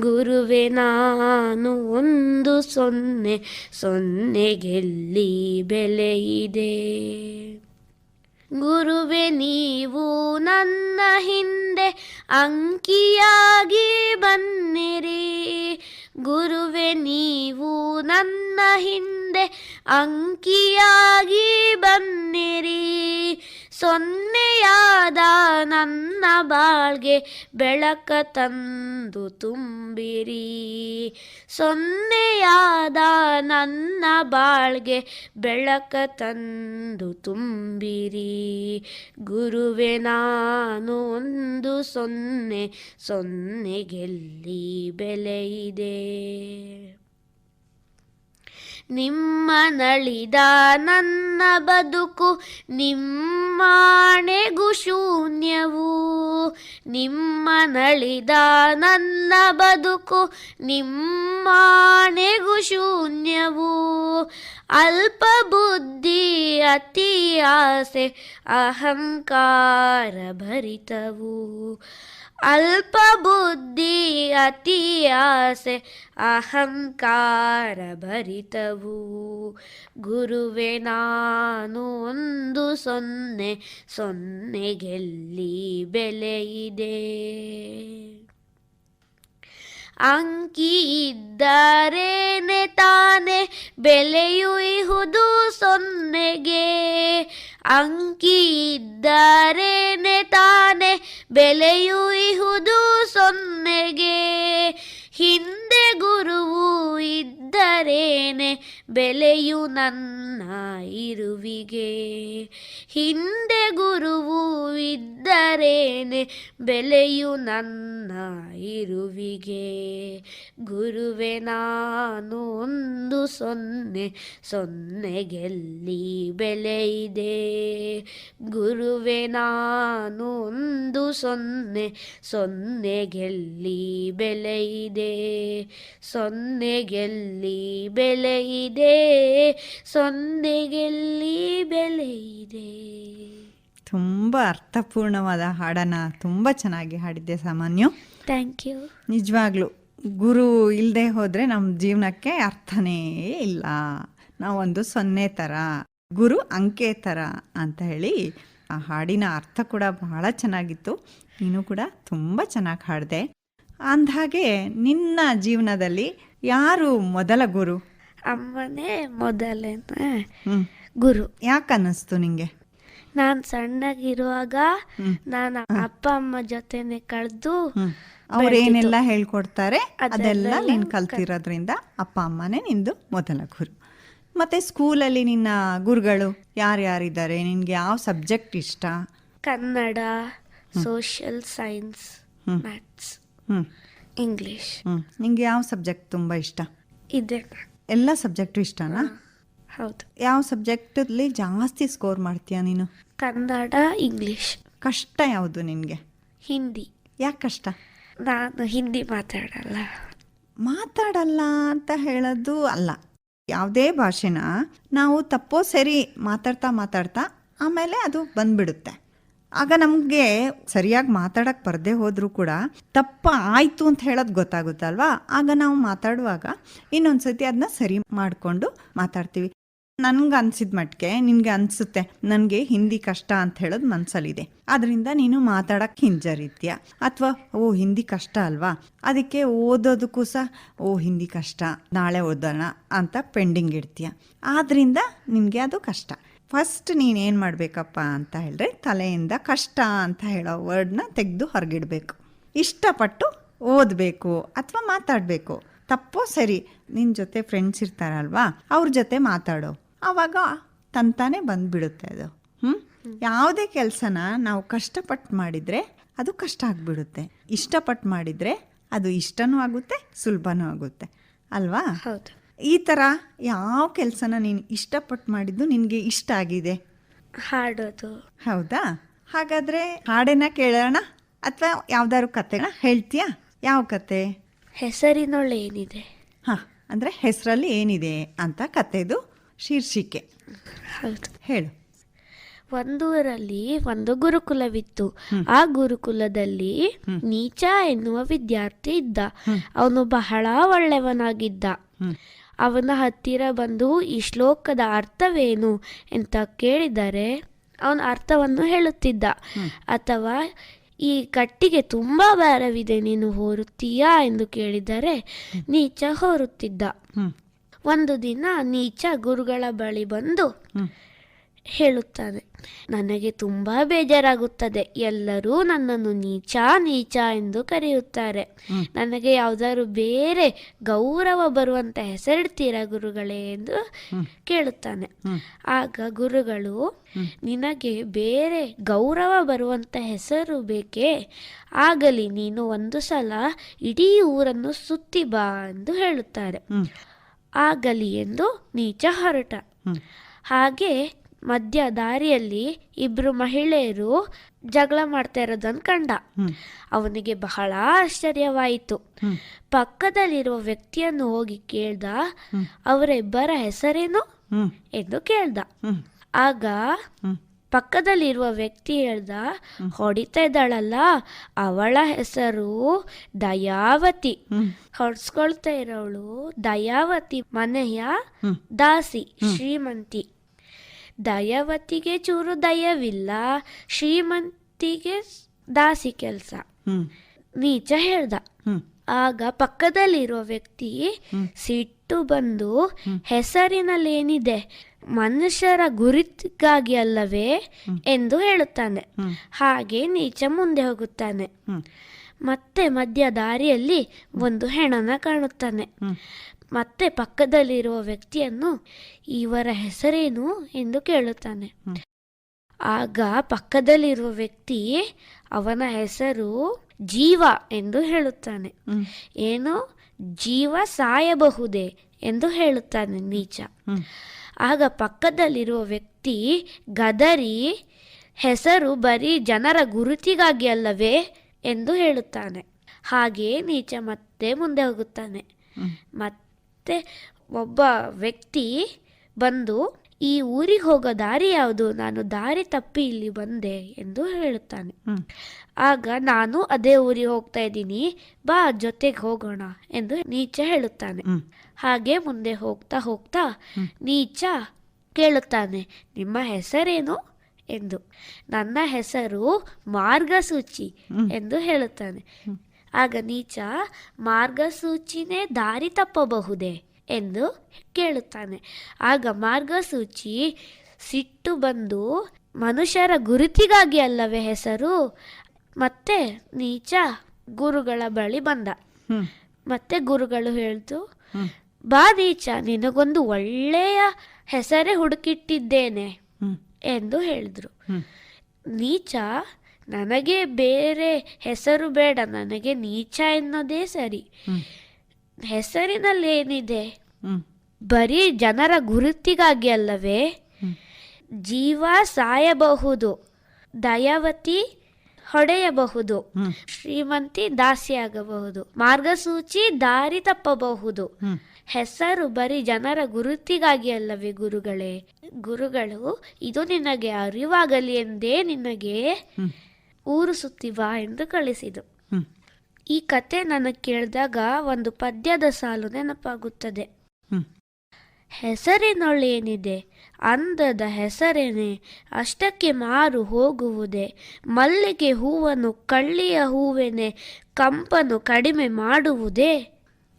ಗುರುವೆ ನಾನು ಒಂದು ಸೊನ್ನೆ, ಸೊನ್ನೆಗೆಲ್ಲಿ ಬೆಲೆ ಇದೆ. ಗುರುವೆ ನೀವು ನನ್ನ ಹಿಂದೆ ಅಂಕಿಯಾಗಿ ಬನ್ನಿರಿ. ಗುರುವೆ ನೀವು ನನ್ನ ಹಿಂದೆ ಅಂಕಿಯಾಗಿ ಬನ್ನಿರಿ. ಸೊನ್ನೆಯಾದ ನನ್ನ ಬಾಳ್ಗೆ ಬೆಳಕ ತಂದು ತುಂಬಿರಿ. ಸೊನ್ನೆಯಾದ ನನ್ನ ಬಾಳ್ಗೆ ಬೆಳಕ ತಂದು ತುಂಬಿರಿ. ಗುರುವೆ ನಾನು ಒಂದು ಸೊನ್ನೆ, ಸೊನ್ನೆಗೆಲ್ಲಿ ಬೆಲೆ ಇದೆ. ನಿಮ್ಮ ನಳಿದ ನನ್ನ ಬದುಕು ನಿಮ್ಮಾಣೆಗೂ ಶೂನ್ಯವು. ನಿಮ್ಮ ನಳಿದ ನನ್ನ ಬದುಕು ನಿಮ್ಮಾಣೆಗೂ ಶೂನ್ಯವು. ಅಲ್ಪ ಬುದ್ಧಿ ಅತಿ ಆಸೆ ಅಹಂಕಾರ ಭರಿತವು. ಅಲ್ಪ ಬುದ್ಧಿ ಅತಿ ಆಸೆ ಅಹಂಕಾರ ಭರಿತವು. ಗುರುವೆ ನಾನು ಒಂದು ಸೊನ್ನೆ, ಸೊನ್ನೆಗೆಲ್ಲಿ ಬೆಲೆ ಇದೆ. ಅಂಕಿ ಇದ್ದರೇನೆ ತಾನೆ ಬೆಲೆಯು ಇಹುದು ಸೊನ್ನೆಗೆ. ಅಂಕಿ ಇದ್ದರೇನೆ ತಾನೆ ಬೆಲೆಯು ಇಹುದು ಸೊನ್ನೆಗೆ. ಹಿಂದೆ ಗುರುವು ಇದ್ದರೆ ಇದ್ದರೇನೆ ಬೆಲೆಯು ನನ್ನ ಇರುವಿಗೆ. ಹಿಂದೆ ಗುರುವು ಇದ್ದರೇನೆ ಬೆಲೆಯು ನನ್ನ ಇರುವಿಗೆ. ಗುರುವೆ ನಾನು ಒಂದು ಸೊನ್ನೆ, ಸೊನ್ನೆಗೆಲ್ಲಿ ಬೆಲೆ ಇದೆ. ಗುರುವೆ ನಾನು ಒಂದು ಸೊನ್ನೆ, ಸೊನ್ನೆಗೆಲ್ಲಿ ಬೆಲೆ ಇದೆ. ಸೊನ್ನೆಗೆಲ್ಲಿ ಬೆಲೆ ಇದೆ, ಸೊನ್ನೆಗೆಲ್ಲಿ ಬೆಲೆ ಇದೆ. ತುಂಬ ಅರ್ಥಪೂರ್ಣವಾದ ಹಾಡನ್ನು ತುಂಬ ಚೆನ್ನಾಗಿ ಹಾಡಿದ್ದೆ ಸಾಮಾನ್ಯ. Thank you. ನಿಜವಾಗ್ಲೂ ಗುರು ಇಲ್ಲದೆ ಹೋದರೆ ನಮ್ಮ ಜೀವನಕ್ಕೆ ಅರ್ಥನೇ ಇಲ್ಲ. ನಾವೊಂದು ಸೊನ್ನೆ ಥರ, ಗುರು ಅಂಕೆ ಥರ ಅಂತ ಹೇಳಿ ಆ ಹಾಡಿನ ಅರ್ಥ ಕೂಡ ಬಹಳ ಚೆನ್ನಾಗಿತ್ತು. ನೀನು ಕೂಡ ತುಂಬ ಚೆನ್ನಾಗಿ ಹಾಡಿದೆ. ಅಂದಹಾಗೆ ನಿನ್ನ ಜೀವನದಲ್ಲಿ ಯಾರು ಮೊದಲ ಗುರು? ಅಮ್ಮನೇ ಮೊದಲನೇ ಗುರು. ಯಾಕೆ ಅನ್ನಿಸ್ತು ನಿಂಗೆ? ನಾನು ಸಣ್ಣಗಿರುವಾಗ ನಾನು ಅಪ್ಪ ಅಮ್ಮ ಜೊತೆನೆ ಕಳೆದು ಅವ್ರೇನೆಲ್ಲ ಹೇಳ್ಕೊಡ್ತಾರೆ ಅದೆಲ್ಲ ನೀನು ಕಲ್ತಿರೋದ್ರಿಂದ ಅಪ್ಪ ಅಮ್ಮನೇ ನಿಂದು ಮೊದಲ ಗುರು. ಮತ್ತೆ ಸ್ಕೂಲಲ್ಲಿ ನಿನ್ನ ಗುರುಗಳು ಯಾರ್ಯಾರಿದ್ದಾರೆ? ನಿನ್ಗೆ ಯಾವ ಸಬ್ಜೆಕ್ಟ್ ಇಷ್ಟ? Kannada, social science, maths, English. ನಿಂಗೆ ಯಾವ ಸಬ್ಜೆಕ್ಟ್ ತುಂಬ ಇಷ್ಟ? ಇದೆ. ಎಲ್ಲ ಸಬ್ಜೆಕ್ಟು ಇಷ್ಟನಾ? ಹೌದು. ಯಾವ ಸಬ್ಜೆಕ್ಟಲ್ಲಿ ಜಾಸ್ತಿ ಸ್ಕೋರ್ ಮಾಡ್ತೀಯ ನೀನು? ಕನ್ನಡ, ಇಂಗ್ಲಿಷ್. ಕಷ್ಟ ಯಾವುದು ನಿನಗೆ? ಹಿಂದಿ. ಯಾಕೆ ಕಷ್ಟ? ನಾನು ಹಿಂದಿ ಮಾತಾಡಲ್ಲ ಅಂತ ಹೇಳೋದು ಅಲ್ಲ. ಯಾವುದೇ ಭಾಷೆನ ನಾವು ತಪ್ಪೋ ಸರಿ ಮಾತಾಡ್ತಾ ಆಮೇಲೆ ಅದು ಬಂದ್ಬಿಡುತ್ತೆ. ಆಗ ನಮಗೆ ಸರಿಯಾಗಿ ಮಾತಾಡೋಕ್ಕೆ ಬರದೇ ಹೋದರೂ ಕೂಡ ತಪ್ಪ ಆಯಿತು ಅಂತ ಹೇಳೋದು ಗೊತ್ತಾಗುತ್ತಲ್ವಾ? ಆಗ ನಾವು ಮಾತಾಡುವಾಗ ಇನ್ನೊಂದು ಸತಿ ಅದನ್ನ ಸರಿ ಮಾಡಿಕೊಂಡು ಮಾತಾಡ್ತೀವಿ. ನನಗೆ ಅನಿಸಿದ ಮಟ್ಟಿಗೆ ನಿನಗೆ ಅನಿಸುತ್ತೆ ನನಗೆ ಹಿಂದಿ ಕಷ್ಟ ಅಂತ ಹೇಳೋದು ಮನಸ್ಸಲ್ಲಿದೆ, ಅದರಿಂದ ನೀನು ಮಾತಾಡೋಕ್ಕೆ ಹಿಂಜರಿತೀಯ. ಅಥವಾ ಹಿಂದಿ ಕಷ್ಟ ಅಲ್ವಾ, ಅದಕ್ಕೆ ಓದೋದಕ್ಕೂ ಸಹ ಹಿಂದಿ ಕಷ್ಟ, ನಾಳೆ ಓದೋಣ ಅಂತ ಪೆಂಡಿಂಗ್ ಇಡ್ತೀಯ. ಆದ್ದರಿಂದ ನಿನಗೆ ಅದು ಕಷ್ಟ. ಫಸ್ಟ್ ನೀನೇನು ಮಾಡಬೇಕಪ್ಪ ಅಂತ ಹೇಳಿದ್ರೆ ತಲೆಯಿಂದ ಕಷ್ಟ ಅಂತ ಹೇಳೋ ವರ್ಡ್ನ ತೆಗೆದು ಹೊರಗಿಡಬೇಕು. ಇಷ್ಟಪಟ್ಟು ಓದಬೇಕು ಅಥವಾ ಮಾತಾಡಬೇಕು. ತಪ್ಪೋ ಸರಿ, ನಿನ್ನ ಜೊತೆ ಫ್ರೆಂಡ್ಸ್ ಇರ್ತಾರಲ್ವಾ, ಅವ್ರ ಜೊತೆ ಮಾತಾಡೋ, ಆವಾಗ ತಂತಾನೆ ಬಂದುಬಿಡುತ್ತೆ ಅದು. ಯಾವುದೇ ಕೆಲಸನ ನಾವು ಕಷ್ಟಪಟ್ಟು ಮಾಡಿದರೆ ಅದು ಕಷ್ಟ ಆಗಿಬಿಡುತ್ತೆ. ಇಷ್ಟಪಟ್ಟು ಮಾಡಿದರೆ ಅದು ಇಷ್ಟನೂ ಆಗುತ್ತೆ, ಸುಲಭನೂ ಆಗುತ್ತೆ ಅಲ್ವಾ? ಹೌದು. ಈ ಥರ ಯಾವ ಕೆಲಸನ ನೀನು ಇಷ್ಟಪಟ್ಟು ಮಾಡಿದ್ದು ನಿನಗೆ ಇಷ್ಟ ಆಗಿದೆ? ಹಾಡೋದು. ಹೌದಾ? ಹಾಗಾದರೆ ಹಾಡೇನ ಕೇಳೋಣ ಅಥವಾ ಯಾವ್ದಾದ್ರು ಕತೆನ ಹೇಳ್ತೀಯಾ? ಯಾವ ಕತೆ? ಹೆಸರಿನೊಳ್ಳೆ ಏನಿದೆ. ಹಾಂ, ಅಂದರೆ ಹೆಸರಲ್ಲಿ ಏನಿದೆ ಅಂತ ಕತೆದು ಶೀರ್ಷಿಕೆ. ಹೌದು, ಹೇಳು. ಒಂದೂರಲ್ಲಿ ಒಂದು ಗುರುಕುಲವಿತ್ತು. ಆ ಗುರುಕುಲದಲ್ಲಿ ನೀಚ ಎನ್ನುವ ವಿದ್ಯಾರ್ಥಿ ಇದ್ದ. ಅವನು ಬಹಳ ಒಳ್ಳೆಯವನಾಗಿದ್ದ. ಅವನ ಹತ್ತಿರ ಬಂದು ಈ ಶ್ಲೋಕದ ಅರ್ಥವೇನು ಅಂತ ಕೇಳಿದರೆ ಅವನ ಅರ್ಥವನ್ನು ಹೇಳುತ್ತಿದ್ದ. ಅಥವಾ ಈ ಕಟ್ಟಿಗೆ ತುಂಬ ಭಾರವಿದೆ, ನೀನು ಹೊರುತ್ತೀಯಾ ಎಂದು ಕೇಳಿದರೆ ನೀಚ ಹೊರುತ್ತಿದ್ದ. ಒಂದು ದಿನ ನೀಚ ಗುರುಗಳ ಬಳಿ ಬಂದು ಹೇಳುತ್ತಾನೆ, ನನಗೆ ತುಂಬ ಬೇಜಾರಾಗುತ್ತದೆ. ಎಲ್ಲರೂ ನನ್ನನ್ನು ನೀಚ ನೀಚ ಎಂದು ಕರೆಯುತ್ತಾರೆ. ನನಗೆ ಯಾವುದಾದ್ರು ಬೇರೆ ಗೌರವ ಬರುವಂತ ಹೆಸರಿಡ್ತೀರಾ ಗುರುಗಳೇ ಎಂದು ಕೇಳುತ್ತಾನೆ. ಆಗ ಗುರುಗಳು, ನಿನಗೆ ಬೇರೆ ಗೌರವ ಬರುವಂತ ಹೆಸರು ಬೇಕೇ? ಆಗಲಿ, ನೀನು ಒಂದು ಸಲ ಇಡೀ ಊರನ್ನು ಸುತ್ತಿ ಬಾ ಎಂದು ಹೇಳುತ್ತಾರೆ. ಆಗಲಿ ಎಂದು ನೀಚ ಹೊರಟ. ಹಾಗೆ ಮಧ್ಯ ದಾರಿಯಲ್ಲಿ ಇಬ್ರು ಮಹಿಳೆಯರು ಜಗಳ ಮಾಡ್ತಾ ಇರೋದನ್ನು ಕಂಡ. ಅವನಿಗೆ ಬಹಳ ಆಶ್ಚರ್ಯವಾಯಿತು. ಪಕ್ಕದಲ್ಲಿರುವ ವ್ಯಕ್ತಿಯನ್ನು ಹೋಗಿ ಕೇಳ್ದ, ಅವರಿಬ್ಬರ ಹೆಸರೇನು ಎಂದು ಕೇಳ್ದ. ಆಗ ಪಕ್ಕದಲ್ಲಿರುವ ವ್ಯಕ್ತಿ ಹೇಳ್ದ, ಹೊಡಿತಾ ಇದ್ದಾಳಲ್ಲ ಅವಳ ಹೆಸರು ದಯಾವತಿ. ಹೊಡ್ಸ್ಕೊಳ್ತಾ ಇರೋವಳು ದಯಾವತಿ ಮನೆಯ ದಾಸಿ, ಶ್ರೀಮಂತಿ. ದಯಾವತಿಗೆ ಚೂರು ದಯವಿಲ್ಲ, ಶ್ರೀಮಂತಿಗೆ ದಾಸಿ ಕೆಲಸ. ನೀಚ ಹೇಳ್ದ. ಆಗ ಪಕ್ಕದಲ್ಲಿರುವ ವ್ಯಕ್ತಿ ಸಿಟ್ಟು ಬಂದು, ಹೆಸರಿನಲ್ಲೇನಿದೆ, ಮನುಷ್ಯರ ಗುರುತಿಗಾಗಿ ಅಲ್ಲವೇ ಎಂದು ಹೇಳುತ್ತಾನೆ. ಹಾಗೆ ನೀಚ ಮುಂದೆ ಹೋಗುತ್ತಾನೆ. ಮತ್ತೆ ಮಧ್ಯ ದಾರಿಯಲ್ಲಿ ಒಂದು ಹೆಣನ ಕಾಣುತ್ತಾನೆ. ಮತ್ತೆ ಪಕ್ಕದಲ್ಲಿರುವ ವ್ಯಕ್ತಿಯನ್ನು ಇವರ ಹೆಸರೇನು ಎಂದು ಕೇಳುತ್ತಾನೆ. ಆಗ ಪಕ್ಕದಲ್ಲಿರುವ ವ್ಯಕ್ತಿ ಅವನ ಹೆಸರು ಜೀವ ಎಂದು ಹೇಳುತ್ತಾನೆ. ಏನು, ಜೀವ ಸಾಯಬಹುದೇ ಎಂದು ಹೇಳುತ್ತಾನೆ ನೀಚ. ಆಗ ಪಕ್ಕದಲ್ಲಿರುವ ವ್ಯಕ್ತಿ ಗದರಿ, ಹೆಸರು ಬರೀ ಜನರ ಗುರುತಿಗಾಗಿ ಅಲ್ಲವೇ ಎಂದು ಹೇಳುತ್ತಾನೆ. ಹಾಗೆಯೇ ನೀಚ ಮತ್ತೆ ಮುಂದೆ ಹೋಗುತ್ತಾನೆ. ಮತ್ತೆ ಒಬ್ಬ ವ್ಯಕ್ತಿ ಬಂದು, ಈ ಊರಿಗೆ ಹೋಗೋ ದಾರಿ ಯಾವುದು, ನಾನು ದಾರಿ ತಪ್ಪಿ ಇಲ್ಲಿ ಬಂದೆ ಎಂದು ಹೇಳುತ್ತಾನೆ. ಆಗ ನಾನು ಅದೇ ಊರಿಗೆ ಹೋಗ್ತಾ ಇದ್ದೀನಿ, ಬಾ ಜೊತೆಗೆ ಹೋಗೋಣ ಎಂದು ನೀಚ ಹೇಳುತ್ತಾನೆ. ಹಾಗೆ ಮುಂದೆ ಹೋಗ್ತಾ ಹೋಗ್ತಾ ನೀಚ ಕೇಳುತ್ತಾನೆ, ನಿಮ್ಮ ಹೆಸರೇನು ಎಂದು. ನನ್ನ ಹೆಸರು ಮಾರ್ಗಸೂಚಿ ಎಂದು ಹೇಳುತ್ತಾನೆ. ಆಗ ನೀಚ, ಮಾರ್ಗಸೂಚಿನೇ ದಾರಿ ತಪ್ಪಬಹುದೇ ಎಂದು ಕೇಳುತ್ತಾನೆ. ಆಗ ಮಾರ್ಗಸೂಚಿ ಸಿಟ್ಟು ಬಂದು, ಮನುಷ್ಯರ ಗುರುತಿಗಾಗಿ ಅಲ್ಲವೇ ಹೆಸರು? ಮತ್ತೆ ನೀಚ ಗುರುಗಳ ಬಳಿ ಬಂದ. ಮತ್ತೆ ಗುರುಗಳು ಹೇಳ್ತು, ಬಾ ನೀಚ, ನಿನಗೊಂದು ಒಳ್ಳೆಯ ಹೆಸರೇ ಹುಡುಕಿಟ್ಟಿದ್ದೇನೆ ಎಂದು ಹೇಳಿದ್ರು. ನೀಚ, ನನಗೆ ಬೇರೆ ಹೆಸರು ಬೇಡ, ನನಗೆ ನೀಚ ಎನ್ನೋದೇ ಸರಿ. ಹೆಸರಿನಲ್ಲಿ ಏನಿದೆ? ಬರೀ ಜನರ ಗುರುತಿಗಾಗಿ ಅಲ್ಲವೇ? ಜೀವ ಸಾಯಬಹುದು, ದಯಾವತಿ ಹೊಡೆಯಬಹುದು, ಶ್ರೀಮಂತಿ ದಾಸಿಯಾಗಬಹುದು, ಮಾರ್ಗಸೂಚಿ ದಾರಿ ತಪ್ಪಬಹುದು. ಹೆಸರು ಬರೀ ಜನರ ಗುರುತಿಗಾಗಿ ಅಲ್ಲವೇ ಗುರುಗಳೇ? ಗುರುಗಳು, ಇದು ನಿನಗೆ ಅರಿವಾಗಲಿ ಎಂದೇ ನಿನಗೆ ಊರು ಸುತ್ತಿ ಬಾ ಎಂದು ಕಳಿಸಿದು. ಈ ಕತೆ ನನಗೆ ಕೇಳಿದಾಗ ಒಂದು ಪದ್ಯದ ಸಾಲು ನೆನಪಾಗುತ್ತದೆ. ಹೆಸರಿನೊಳೇನಿದೆ ಅಂದದ ಹೆಸರೇನೆ, ಅಷ್ಟಕ್ಕೆ ಮಾರು ಹೋಗುವುದೇ. ಮಲ್ಲಿಗೆ ಹೂವನ್ನು ಕಳ್ಳಿಯ ಹೂವೇನೆ, ಕಂಪನು ಕಡಿಮೆ ಮಾಡುವುದೇ.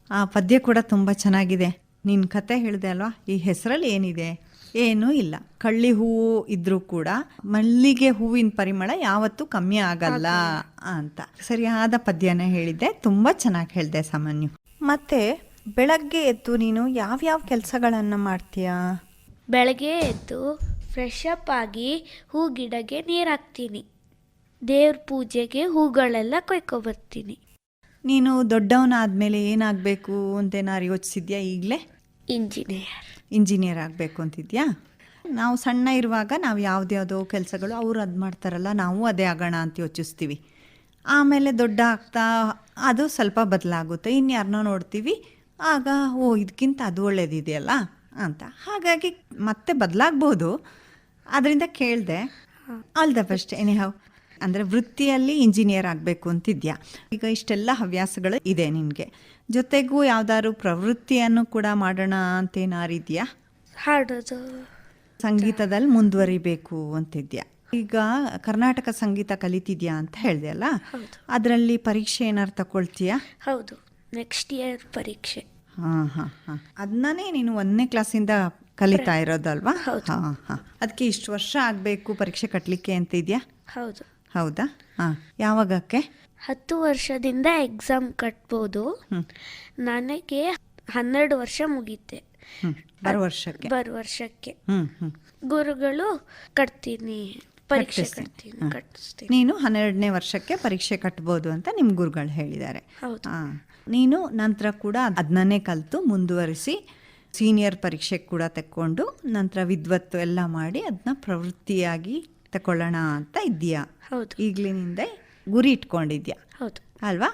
ಆ ಪದ್ಯ ಕೂಡ ತುಂಬ ಚೆನ್ನಾಗಿದೆ. ನಿನ್ನ ಕತೆ ಹೇಳಿದೆ ಅಲ್ವಾ, ಈ ಹೆಸರಲ್ಲಿ ಏನಿದೆ? ಏನೂ ಇಲ್ಲ. ಕಳ್ಳಿ ಹೂವು ಇದ್ರೂ ಕೂಡ ಮಲ್ಲಿಗೆ ಹೂವಿನ ಪರಿಮಳ ಯಾವತ್ತೂ ಕಮ್ಮಿ ಆಗಲ್ಲ ಅಂತ ಸರಿಯಾದ ಪದ್ಯನ ಹೇಳಿದ್ದೆ. ತುಂಬ ಚೆನ್ನಾಗಿ ಹೇಳಿದೆ ಸಾಮಾನ್ಯ. ಮತ್ತೆ ಬೆಳಗ್ಗೆ ಎದ್ದು ನೀನು ಯಾವ್ಯಾವ ಕೆಲಸಗಳನ್ನು ಮಾಡ್ತೀಯಾ? ಬೆಳಗ್ಗೆ ಎದ್ದು ಫ್ರೆಶ್ ಅಪ್ ಆಗಿ ಹೂ ಗಿಡಕ್ಕೆ ನೀರು ಹಾಕ್ತೀನಿ, ದೇವ್ರ ಪೂಜೆಗೆ ಹೂಗಳೆಲ್ಲ ಕೊಯ್ಕೊಬರ್ತೀನಿ. ನೀನು ದೊಡ್ಡವನಾದ್ಮೇಲೆ ಏನಾಗಬೇಕು ಅಂತೇನಾರು ಯೋಚಿಸಿದ್ಯಾ? ಈಗಲೇ ಇಂಜಿನಿಯರ್ ಆಗಬೇಕು ಅಂತಿದ್ಯಾ? ನಾವು ಸಣ್ಣ ಇರುವಾಗ ನಾವು ಯಾವುದ್ಯಾವುದೋ ಕೆಲಸಗಳು ಅವ್ರು ಅದು ಮಾಡ್ತಾರಲ್ಲ, ನಾವು ಅದೇ ಆಗೋಣ ಅಂತ ಯೋಚಿಸ್ತೀವಿ. ಆಮೇಲೆ ದೊಡ್ಡ ಆಗ್ತಾ ಅದು ಸ್ವಲ್ಪ ಬದಲಾಗುತ್ತೆ, ಇನ್ಯಾರನ್ನೋ ನೋಡ್ತೀವಿ, ಆಗ ಓ ಇದಕ್ಕಿಂತ ಅದು ಒಳ್ಳೇದಿದೆಯಲ್ಲ ಅಂತ. ಹಾಗಾಗಿ ಮತ್ತೆ ಬದಲಾಗ್ಬೋದು. ಅದರಿಂದ ಕೇಳಿದೆ. All the best any how. ಅಂದರೆ ವೃತ್ತಿಯಲ್ಲಿ ಇಂಜಿನಿಯರ್ ಆಗಬೇಕು ಅಂತಿದ್ಯಾ. ಈಗ ಇಷ್ಟೆಲ್ಲ ಹವ್ಯಾಸಗಳು ಇದೆ ನಿನಗೆ, ಜೊತೆಗೂ ಯಾವ್ದಾದ್ರು ಪ್ರವೃತ್ತಿಯನ್ನು ಕೂಡ ಮಾಡೋಣ ಅಂತೇನಾರಿದ್ಯಾ? ಹಾಡೋದು, ಸಂಗೀತದಲ್ಲಿ ಮುಂದುವರಿಬೇಕು ಅಂತಿದ್ಯಾ. ಈಗ ಕರ್ನಾಟಕ ಸಂಗೀತ ಕಲಿತಿದ್ಯಾ ಅಂತ ಹೇಳಿದೆ ಅಲ್ಲ, ಅದರಲ್ಲಿ ಪರೀಕ್ಷೆ ಏನಾರು ತಗೊಳ್ತೀಯಾ? ಹೌದು, ನೆಕ್ಸ್ಟ್ ಇಯರ್ ಪರೀಕ್ಷೆ. ಅದನ್ನೇ ನೀನು 1ನೇ ಕ್ಲಾಸಿಂದ ಕಲಿತಾ ಇರೋದಲ್ವಾ? ಅದಕ್ಕೆ ಇಷ್ಟು ವರ್ಷ ಆಗಬೇಕು ಪರೀಕ್ಷೆ ಕಟ್ಟಲಿಕ್ಕೆ ಅಂತ ಇದೆಯಾ? ಹೌದು. ಹೌದಾ? ಯಾವಾಗಕ್ಕೆ? 10 ವರ್ಷದಿಂದ ಎಕ್ಸಾಮ್ ಕಟ್ಬೋದು. ನನಗೆ 12 ವರ್ಷ ಮುಗೀತೆ. ಬರೋ ವರ್ಷಕ್ಕೆ ಗುರುಗಳು ಕಟ್ತೀನಿ, ಪರೀಕ್ಷೆ ಕಟ್ಟಿಸ್ತೀನಿ. ನೀನು 12ನೇ ವರ್ಷಕ್ಕೆ ಪರೀಕ್ಷೆ ಕಟ್ಬೋದು ಅಂತ ನಿಮ್ಮ ಗುರುಗಳು ಹೇಳಿದ್ದಾರೆ. ನೀನು ನಂತರ ಕೂಡ ಅದನ್ನೇ ಕಲಿತು ಮುಂದುವರಿಸಿ ಸೀನಿಯರ್ ಪರೀಕ್ಷೆ ಕೂಡ ತಕ್ಕೊಂಡು ನಂತರ ವಿದ್ವತ್ತು ಎಲ್ಲ ಮಾಡಿ ಅದನ್ನ ಪ್ರವೃತ್ತಿಯಾಗಿ ತಗೊಳ್ಳೋಣ ಅಂತ ಇದ್ದೀಯಾ? ಹೌದು. ಈಗಲಿನಿಂದ ಗುರಿ ಇಟ್ಕೊಂಡಿದ್ಯಾ? ಹೌದು ಅಲ್ವಾ?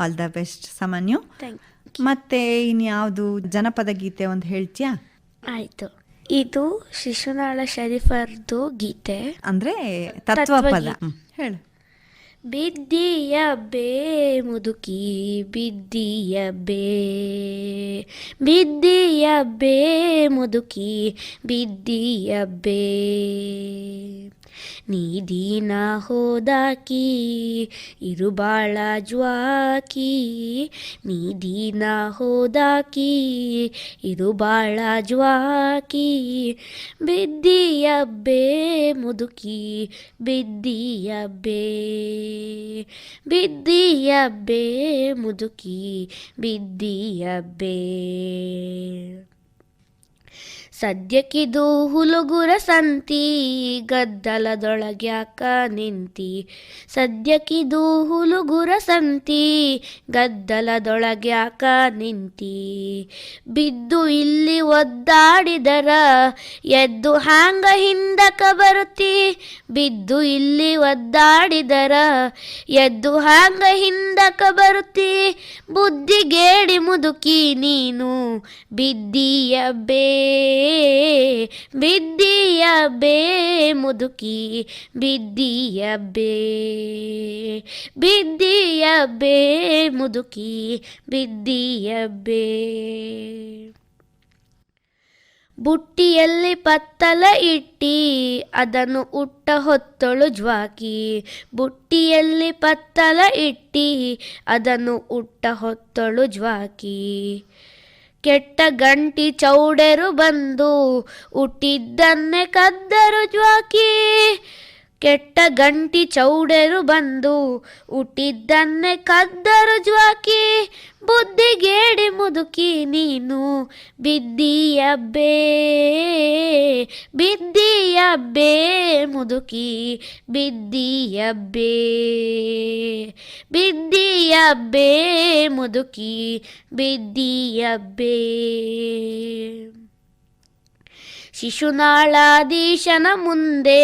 ಆಲ್ ದ ಬೆಸ್ಟ್ ಸಾಮಾನ್ಯ. ಮತ್ತೆ ಇನ್ಯಾವುದು ಜನಪದ ಗೀತೆ ಒಂದು ಹೇಳ್ತೀಯಾ? ಆಯಿತು. ಇದು ಶಿಶುನಾಳ ಶರೀಫರ್ದು ಗೀತೆ, ಅಂದರೆ ತತ್ವಪದ. ಹೇಳು. ಬಿದ್ದಿಯ ಬೇ ಮುದುಕಿ ಬಿದ್ದಿಯ ಬೇ, ಬಿದ್ದಿಯ ಬೇ ಮುದುಕಿ ಬಿದ್ದಿಯ ಬೇ, ನೀ ದೀನ ಹೋದಾಕಿ ಇರುಬಾಳ ಜ್ವಾಕಿ, ನೀ ದೀನ ಹೋದಾಕಿ ಇರುಬಾಳ ಜ್ವಾಕಿ, ಬಿದ್ದಿಯಬ್ಬೆ ಮುದುಕಿ ಬಿದ್ದಿಯಬ್ಬೆ, ಬಿದ್ದಿಯಬ್ಬೆ ಮುದುಕಿ ಬಿದ್ದಿಯಬ್ಬೆ. ಸದ್ಯಕ್ಕಿದು ಹುಲುಗುರ ಸಂತಿ ಗದ್ದಲದೊಳಗ್ಯಾಕ ನಿಂತಿ, ಸದ್ಯಕ್ಕಿದು ಹುಲುಗುರ ಸಂತಿ ಗದ್ದಲದೊಳಗ್ಯಾಕ ನಿಂತಿ, ಬಿದ್ದು ಇಲ್ಲಿ ಒದ್ದಾಡಿದರ ಎದ್ದು ಹ್ಯಾಂಗ ಹಿಂದಕ ಬರುತ್ತಿ, ಬಿದ್ದು ಇಲ್ಲಿ ಒದ್ದಾಡಿದರ ಎದ್ದು ಹ್ಯಾಂಗ ಹಿಂದಕ ಬರುತ್ತಿ, ಬುದ್ಧಿಗೇಡಿ ಮುದುಕಿ ನೀನು ಬಿದ್ದಿಯಬ್ಬೆ, ಬಿದ್ದಿಯಬ್ಬೆ ಮುದುಕಿ ಬಿದ್ದಿಯಬ್ಬೆ, ಬಿದ್ದಿಯಬ್ಬೆ ಮುದುಕಿ ಬಿದ್ದಿಯಬ್ಬೆ. ಬುಟ್ಟಿಯಲ್ಲಿ ಪತ್ತಲ ಇಟ್ಟಿ ಅದನ್ನು ಉಟ್ಟ ಹೊತ್ತಳು ಜ್ವಾಕಿ, ಬುಟ್ಟಿಯಲ್ಲಿ ಪತ್ತಲ ಇಟ್ಟಿ ಅದನ್ನು ಉಟ್ಟ ಹೊತ್ತಳು ಜ್ವಾಕಿ, ಕೆಟ್ಟ ಗಂಟಿ ಚೌಡೆರು ಬಂದು ಹುಟ್ಟಿದ್ದನ್ನೇ ಕದ್ದರು ಜ್ವಾಕಿ, ಕೆಟ್ಟ ಗಂಟಿ ಚೌಡೆರು ಬಂದು ಹುಟ್ಟಿದ್ದನ್ನೇ ಕದ್ದರು ಜ್ವಾಕಿ, ಬುದ್ಧಿಗೇಡಿ ಮುದುಕಿ ನೀನು ಬಿದ್ದಿಯಬ್ಬೆ, ಬಿದ್ದಿಯಬ್ಬೆ ಮುದುಕಿ ಬಿದ್ದಿಯಬ್ಬೆ, ಬಿದ್ದಿಯಬ್ಬೆ ಮುದುಕಿ ಬಿದ್ದಿಯಬ್ಬೆ. ಶಿಶುನಾಳಾಧೀಶನ ಮುಂದೆ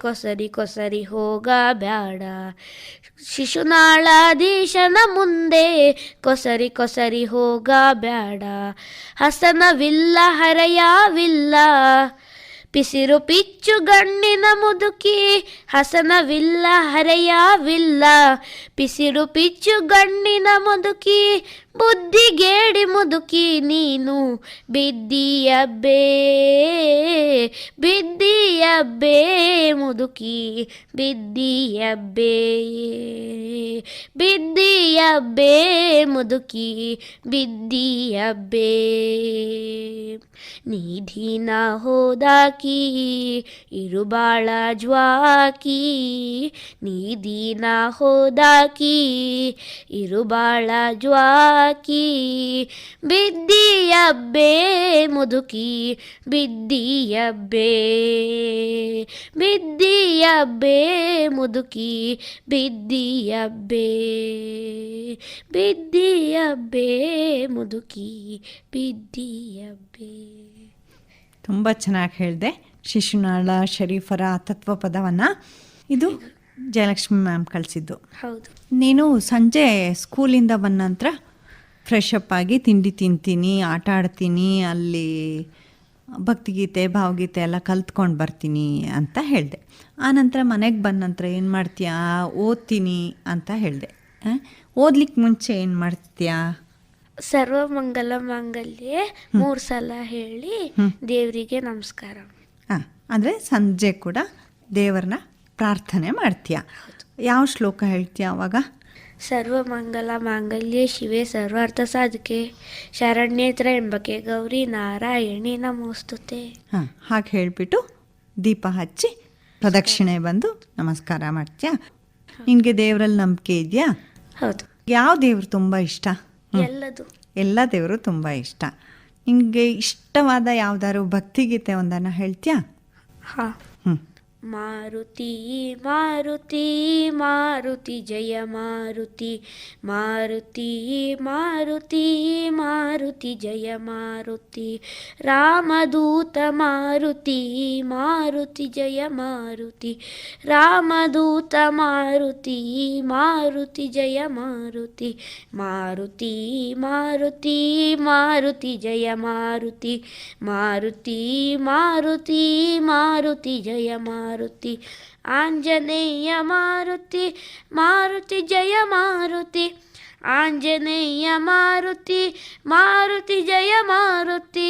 ಕೊಸರಿ ಕೊಸರಿ ಹೋಗಬ್ಯಾಡ, ಶಿಶುನಾಳಾಧೀಶನ ಮುಂದೆ ಕೊಸರಿ ಕೊಸರಿ ಹೋಗಬ್ಯಾಡ, ಹಸನವಿಲ್ಲ ಹರೆಯವಿಲ್ಲ ಪಿಸಿರು ಪಿಚ್ಚು ಗಣ್ಣಿನ ಮುದುಕಿ, ಹಸನವಿಲ್ಲ ಹರೆಯವಿಲ್ಲ ಪಿಸಿರು ಪಿಚ್ಚು ಗಣ್ಣಿನ ಮುದುಕಿ, ಬುದ್ಧಿಗೇಡಿ ಮುದುಕಿ ನೀನು ಬಿದ್ದಿಯಬ್ಬೆ, ಬಿದ್ದಿಯಬ್ಬೆ ಮುದುಕಿ ಬಿದ್ದಿಯಬ್ಬೆ, ಬಿದ್ದಿಯಬ್ಬೆ ಮುದುಕಿ ಬಿದ್ದಿಯಬ್ಬೆ. ನೀ ದೀನ ಹೋದಾಕಿ ಇರುಬಾಳ ಜ್ವಾಕಿ, ನೀ ದೀನ ಹೋದಾಕಿ ಇರುಬಾಳ ಜ್ವಾಕಿ, ಬಿದ್ದಿಯಬ್ಬೆ ಮುದುಕಿ ಬಿದ್ದಿಯಬ್ಬೆ, ಬಿದ್ದಿಯಬ್ಬೆ ಮುದುಕಿ ಬಿದ್ದಿಯಬ್ಬೆ, ಬಿದ್ದಿಯಬ್ಬೆ ಮುದುಕಿ ಬಿದ್ದಿಯಬ್ಬೆ. ತುಂಬ ಚೆನ್ನಾಗಿ ಹೇಳಿದೆ ಶಿಶುನಾಳ ಶರೀಫರ ತತ್ವಪದವನ್ನು. ಇದು ಜಯಲಕ್ಷ್ಮಿ ಮ್ಯಾಮ್ ಕಳಿಸಿದ್ದು. ಹೌದು. ನೀನು ಸಂಜೆ ಸ್ಕೂಲಿಂದ ಬಂದ ನಂತರ ಫ್ರೆಶ್ ಅಪ್ ಆಗಿ ತಿಂಡಿ ತಿಂತೀನಿ, ಆಟ ಆಡ್ತೀನಿ, ಅಲ್ಲಿ ಭಕ್ತಿಗೀತೆ ಭಾವಗೀತೆ ಎಲ್ಲ ಕಲ್ತ್ಕೊಂಡು ಬರ್ತೀನಿ ಅಂತ ಹೇಳಿದೆ. ಆನಂತರ ಮನೆಗೆ ಬಂದ ನಂತರ ಏನು ಮಾಡ್ತೀಯಾ? ಓದ್ತೀನಿ ಅಂತ ಹೇಳಿದೆ. ಓದ್ಲಿಕ್ಕೆ ಮುಂಚೆ ಏನು ಮಾಡ್ತೀಯಾ? ಸರ್ವಮಂಗಲ ಮಾಂಗಲ್ಯ 3 ಸಲ ಹೇಳಿ ದೇವರಿಗೆ ನಮಸ್ಕಾರ. ಅಂದರೆ ಸಂಜೆ ಕೂಡ ದೇವರನ್ನ ಪ್ರಾರ್ಥನೆ ಮಾಡ್ತೀಯ. ಯಾವ ಶ್ಲೋಕ ಹೇಳ್ತೀಯ ಅವಾಗ? ಸರ್ವಮಂಗಲ ಮಾಂಗಲ್ಯ ಶಿವೆ ಸರ್ವಾರ್ಥ ಸಾಧಕೆ ಶರಣ್ಯೇ ತ್ರ್ಯಂಬಕೆ ಗೌರಿ ನಾರಾಯಣಿ ನಮೋಸ್ತುತೆ. ಹಾಗೆ ಹೇಳಿಬಿಟ್ಟು ದೀಪ ಹಚ್ಚಿ ಪ್ರದಕ್ಷಿಣೆ ಬಂದು ನಮಸ್ಕಾರ ಮಾಡ್ತೀಯಾ? ನಿನಗೆ ದೇವರಲ್ಲಿ ನಂಬಿಕೆ ಇದೆಯಾ? ಹೌದು. ಯಾವ ದೇವರು ತುಂಬ ಇಷ್ಟ? ಎಲ್ಲ ದೇವರು ತುಂಬ ಇಷ್ಟ. ನಿನಗೆ ಇಷ್ಟವಾದ ಯಾವ್ದಾದ್ರು ಭಕ್ತಿಗೀತೆ ಒಂದನ್ನು ಹೇಳ್ತೀಯಾ? ಹಾಂ. ಮಾರುತಿ ಮಾರುತಿ ಮಾರುತಿ ಜಯ ಮಾರುತಿ, ಮಾರುತಿ ಮಾರುತಿ ಮಾರುತಿ ಜಯ ಮಾರುತಿ, ರಾಮದೂತ ಮಾರುತಿ ಮಾರುತಿ ಜಯ ಮಾರುತಿ, ರಾಮದೂತ ಮಾರುತಿ ಮಾರುತಿ ಜಯ ಮಾರುತಿ, ಮಾರುತಿ ಮಾರುತಿ ಮಾರುತಿ ಜಯ ಮಾರುತಿ, ಮಾರುತಿ ಮಾರುತಿ ಮಾರುತಿ ಜಯ ಮಾರುತಿ, ಆಂಜನೇಯ ಮಾರುತಿ ಮಾರುತಿ ಜಯ ಮಾರುತಿ, ಆಂಜನೇಯ ಮಾರುತಿ ಮಾರುತಿ ಜಯ ಮಾರುತಿ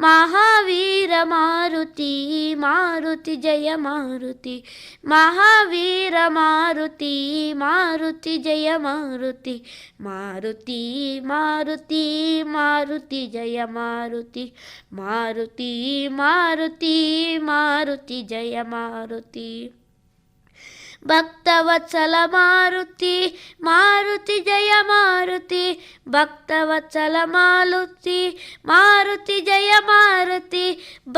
ಮಹಾವೀರ ಮಾರುತಿ ಮಾರುತಿ ಜಯ ಮಾರುತಿ ಮಹಾವೀರ ಮಾರುತಿ ಮಾರುತಿ ಜಯ ಮಾರುತಿ ಮಾರುತಿ ಮಾರುತಿ ಮಾರುತಿ ಜಯ ಮಾರುತಿ ಮಾರುತಿ ಮಾರುತಿ ಮಾರುತಿ ಜಯ ಮಾರುತಿ ಭಕ್ತವತ್ಸಲ ಮಾರುತಿ ಮಾರುತಿ ಜಯ ಮಾರುತಿ ಭಕ್ತವತ್ಸಲ ಮಾರುತಿ ಮಾರುತಿ ಜಯ ಮಾರುತಿ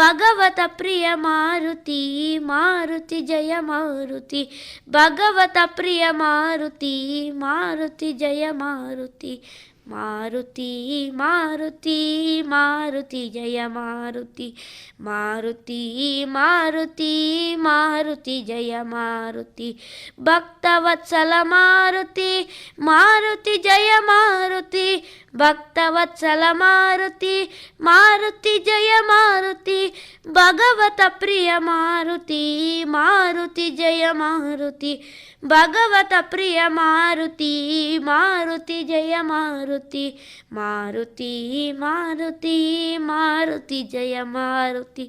ಭಗವತ ಪ್ರಿಯ ಮಾರುತಿ ಮಾರುತಿ ಜಯ ಮಾರುತಿ ಭಗವತ ಪ್ರಿಯ ಮಾರುತಿ ಮಾರುತಿ ಜಯ ಮಾರುತಿ ಮಾರುತಿ ಮಾರುತಿ ಮಾರುತಿ ಜಯ ಮಾರುತಿ ಮಾರುತಿ ಮಾರುತಿ ಮಾರುತಿ ಜಯ ಮಾರುತಿ ಭಕ್ತವತ್ಸಲ ಮಾರುತಿ ಮಾರುತಿ ಜಯ ಮಾರುತಿ ಭಕ್ತವತ್ಸಲ ಮಾರುತಿ ಮಾರುತಿ ಜಯ ಮಾರುತಿ ಭಗವತ ಪ್ರಿಯ ಮಾರುತಿ ಮಾರುತಿ ಜಯ ಮಾರುತಿ ಭಗವತ ಪ್ರಿಯ ಮಾರುತಿ ಮಾರುತಿ ಜಯ ಮಾರುತಿ ಮಾರುತಿ ಮಾರುತಿ ಮಾರುತಿ ಜಯ ಮಾರುತಿ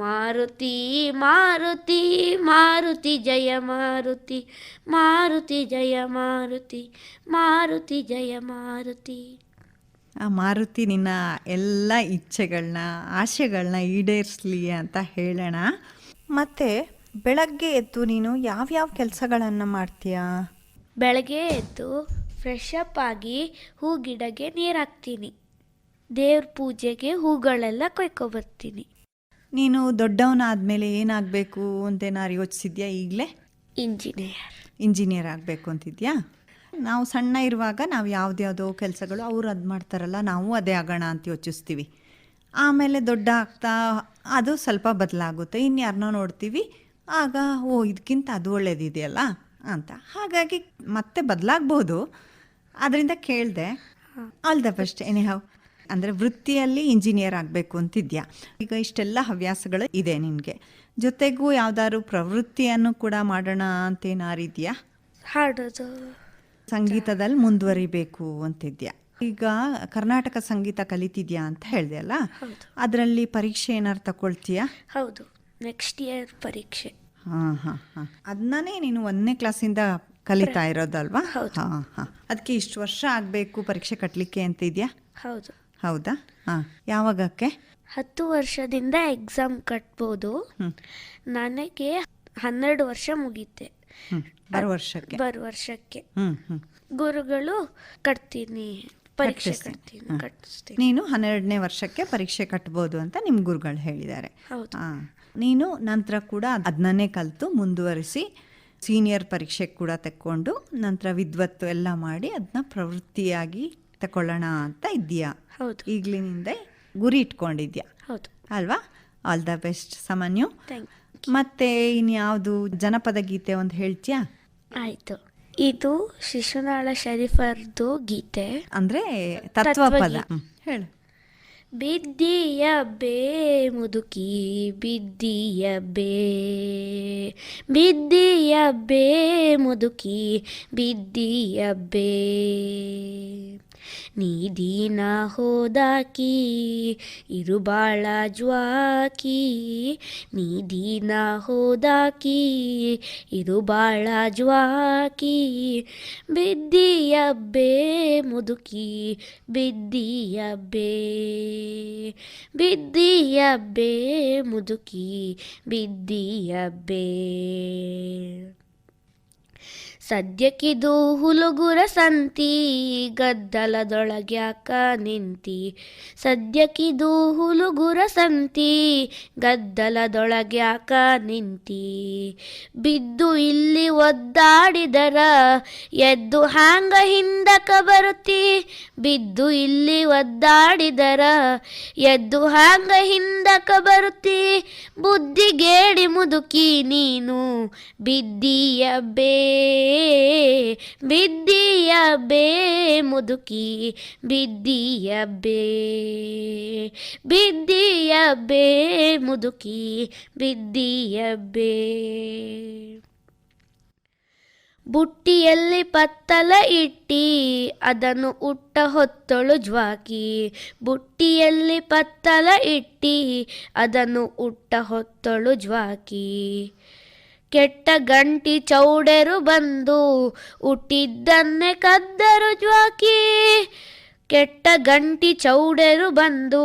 ಮಾರುತಿ ಮಾರುತಿ ಮಾರುತಿ ಜಯ ಮಾರುತಿ ಮಾರುತಿ ಜಯ ಮಾರುತಿ ಮಾರುತಿ ಜಯ ಮಾರುತಿ. ಆ ಮಾರುತಿ ನಿನ್ನ ಎಲ್ಲ ಇಚ್ಛೆಗಳನ್ನ ಆಶೆಗಳನ್ನ ಈಡೇರಿಸಲಿ ಅಂತ ಹೇಳೋಣ. ಮತ್ತು ಬೆಳಗ್ಗೆ ಎದ್ದು ನೀನು ಯಾವ್ಯಾವ ಕೆಲಸಗಳನ್ನು ಮಾಡ್ತೀಯಾ? ಬೆಳಗ್ಗೆ ಎದ್ದು ಫ್ರೆಶ್ ಅಪ್ ಆಗಿ ಹೂ ಗಿಡಕ್ಕೆ ನೀರು ಹಾಕ್ತೀನಿ, ದೇವ್ರ ಪೂಜೆಗೆ ಹೂಗಳೆಲ್ಲ ಕೊಯ್ಕೊಬರ್ತೀನಿ. ನೀನು ದೊಡ್ಡವನಾದಮೇಲೆ ಏನಾಗಬೇಕು ಅಂತೇನಾರು ಯೋಚಿಸಿದ್ಯಾ? ಈಗಲೇ ಇಂಜಿನಿಯರ್ ಆಗಬೇಕು ಅಂತಿದ್ಯಾ? ನಾವು ಸಣ್ಣ ಇರುವಾಗ ನಾವು ಯಾವುದ್ಯಾವುದೋ ಕೆಲಸಗಳು ಅವ್ರು ಅದು ಮಾಡ್ತಾರಲ್ಲ, ನಾವು ಅದೇ ಆಗೋಣ ಅಂತ ಯೋಚಿಸ್ತೀವಿ. ಆಮೇಲೆ ದೊಡ್ಡ ಆಗ್ತಾ ಅದು ಸ್ವಲ್ಪ ಬದಲಾಗುತ್ತೆ, ಇನ್ಯಾರನ್ನೋ ನೋಡ್ತೀವಿ, ಆಗ ಇದಕ್ಕಿಂತ ಅದು ಒಳ್ಳೇದಿದೆಯಲ್ಲ ಅಂತ. ಹಾಗಾಗಿ ಮತ್ತೆ ಬದಲಾಗ್ಬೋದು. ಅದರಿಂದ ಕೇಳಿದೆ. All the best any how. ಅಂದರೆ ವೃತ್ತಿಯಲ್ಲಿ ಇಂಜಿನಿಯರ್ ಆಗಬೇಕು ಅಂತಿದ್ಯಾ. ಈಗ ಇಷ್ಟೆಲ್ಲ ಹವ್ಯಾಸಗಳು ಇದೆ ನಿನಗೆ, ಜೊತೆಗೂ ಯಾವ್ದಾದ್ರು ಪ್ರವೃತ್ತಿಯನ್ನು ಕೂಡ ಮಾಡೋಣ ಅಂತೇನಾರಿದೆಯಾ? ಹಾಡೋದು, ಸಂಗೀತದಲ್ಲಿ ಮುಂದುವರಿಬೇಕು ಅಂತಿದ್ಯಾ. ಈಗ ಕರ್ನಾಟಕ ಸಂಗೀತ ಕಲಿತಿದ್ಯಾ ಅಂತ ಹೇಳಿದೆ ಅಲ್ಲ, ಅದರಲ್ಲಿ ಪರೀಕ್ಷೆ ಏನಾರು ತಗೊಳ್ತೀಯಾ? ಹೌದು, ನೆಕ್ಸ್ಟ್ ಇಯರ್ ಪರೀಕ್ಷೆ. ಅದನ್ನೇ ನೀನು 1ನೇ ಕ್ಲಾಸಿಂದ ಕಲಿತಾ ಇರೋದಲ್ವಾ? ಹಾಂ. ಅದಕ್ಕೆ ಇಷ್ಟು ವರ್ಷ ಆಗಬೇಕು ಪರೀಕ್ಷೆ ಕಟ್ಟಲಿಕ್ಕೆ ಅಂತ ಇದೆಯಾ? ಹೌದು. ಹೌದಾ? ಯಾವಾಗಕ್ಕೆ? 10 ವರ್ಷದಿಂದ ಎಕ್ಸಾಮ್ ಕಟ್ಬೋದು. ನನಗೆ 12 ವರ್ಷ ಮುಗೀತೆ. ಬರೋ ವರ್ಷಕ್ಕೆ ಗುರುಗಳು ಕಟ್ತೀನಿ, ಪರೀಕ್ಷೆ ಕಟ್ಟಿಸ್ತೀನಿ. ನೀನು 12ನೇ ವರ್ಷಕ್ಕೆ ಪರೀಕ್ಷೆ ಕಟ್ಬೋದು ಅಂತ ನಿಮ್ಮ ಗುರುಗಳು ಹೇಳಿದ್ದಾರೆ. ಹೌದು. ನೀನು ನಂತರ ಕೂಡ ಅದನ್ನೇ ಕಲಿತು ಮುಂದುವರಿಸಿ ಸೀನಿಯರ್ ಪರೀಕ್ಷೆ ಕೂಡ ತಕ್ಕೊಂಡು ನಂತರ ವಿದ್ವತ್ತು ಎಲ್ಲ ಮಾಡಿ ಅದನ್ನ ಪ್ರವೃತ್ತಿಯಾಗಿ ತಗೊಳ್ಳೋಣ ಅಂತ ಇದೆಯಾ? ಹೌದು. ಈಗಲಿನಿಂದ ಗುರಿ ಇಟ್ಕೊಂಡಿದ್ಯಾ? ಹೌದು ಅಲ್ವಾ? All the best Samanyu. Thank you. ಮತ್ತೆ ಇನ್ಯಾವುದು ಜನಪದ ಗೀತೆ ಒಂದು ಹೇಳ್ತೀಯಾ? ಆಯಿತು. ಇದು ಶಿಶುನಾಳ ಶರೀಫರ್ದು ಗೀತೆ, ಅಂದರೆ ತತ್ವಪದ. ಹೇಳು. ಬಿದ್ದಿಯ ಬೇ ಮುದುಕಿ ಬಿದ್ದಿಯ ಬೇ, ಬಿದ್ದಿಯ ಬೇ ಮುದುಕಿ ಬಿದ್ದಿಯ ಬೇ, ನೀದಿನ ಹೋದಾಕಿ ಇರುಬಾಳ ಜ್ವಾಕಿ, ನೀದಿನ ಹೋದಾಕಿ ಇರುಬಾಳ ಜ್ವಾಕಿ, ಬಿದ್ದಿಯ ಬೇ ಮುದುಕಿ ಬಿದ್ದಿಯ ಬೇ, ಬಿದ್ದಿಯ ಬೇ ಮುದುಕಿ ಬಿದ್ದಿಯ ಬೇ. ಸದ್ಯಕ್ಕಿದು ಹುಲುಗುರ ಸಂತಿ ಗದ್ದಲದೊಳಗ್ಯಾಕ ನಿಂತಿ, ಸದ್ಯಕ್ಕಿದು ಹುಲುಗುರ ಸಂತಿ ಗದ್ದಲದೊಳಗ್ಯಾಕ ನಿಂತಿ, ಬಿದ್ದು ಇಲ್ಲಿ ಒದ್ದಾಡಿದರ ಎದ್ದು ಹ್ಯಾಂಗ ಹಿಂದಕ ಬರುತ್ತಿ, ಬಿದ್ದು ಇಲ್ಲಿ ಒದ್ದಾಡಿದರ ಎದ್ದು ಹ್ಯಾಂಗ ಹಿಂದಕ ಬರುತ್ತಿ, ಬುದ್ಧಿಗೇಡಿ ಮುದುಕಿ ನೀನು ಬಿದ್ದಿಯ ಬೇ, ಬಿದ್ದಿಯ ಬೇ ಮುದುಕಿ ಬಿದ್ದಿಯ ಬೇ, ಬಿದ್ದಿಯ ಬೇ ಮುದುಕಿ ಬಿದ್ದಿಯ ಬೇ. ಬುಟ್ಟಿಯಲ್ಲಿ ಪತ್ತಲ ಇಟ್ಟಿ ಅದನ್ನು ಉಟ್ಟ ಹೊತ್ತಳು ಜ್ವಾಕಿ. ಬುಟ್ಟಿಯಲ್ಲಿ ಪತ್ತಲ ಇಟ್ಟಿ ಅದನ್ನು ಉಟ್ಟ ಹೊತ್ತಳು ಜ್ವಾಕಿ. ಕೆಟ್ಟ ಗಂಟಿ ಚೌಡೆರು ಬಂದು ಹುಟ್ಟಿದ್ದನ್ನೇ ಕದ್ದರು ಜ್ವಾಕಿ. ಕೆಟ್ಟ ಗಂಟಿ ಚೌಡೆರು ಬಂದು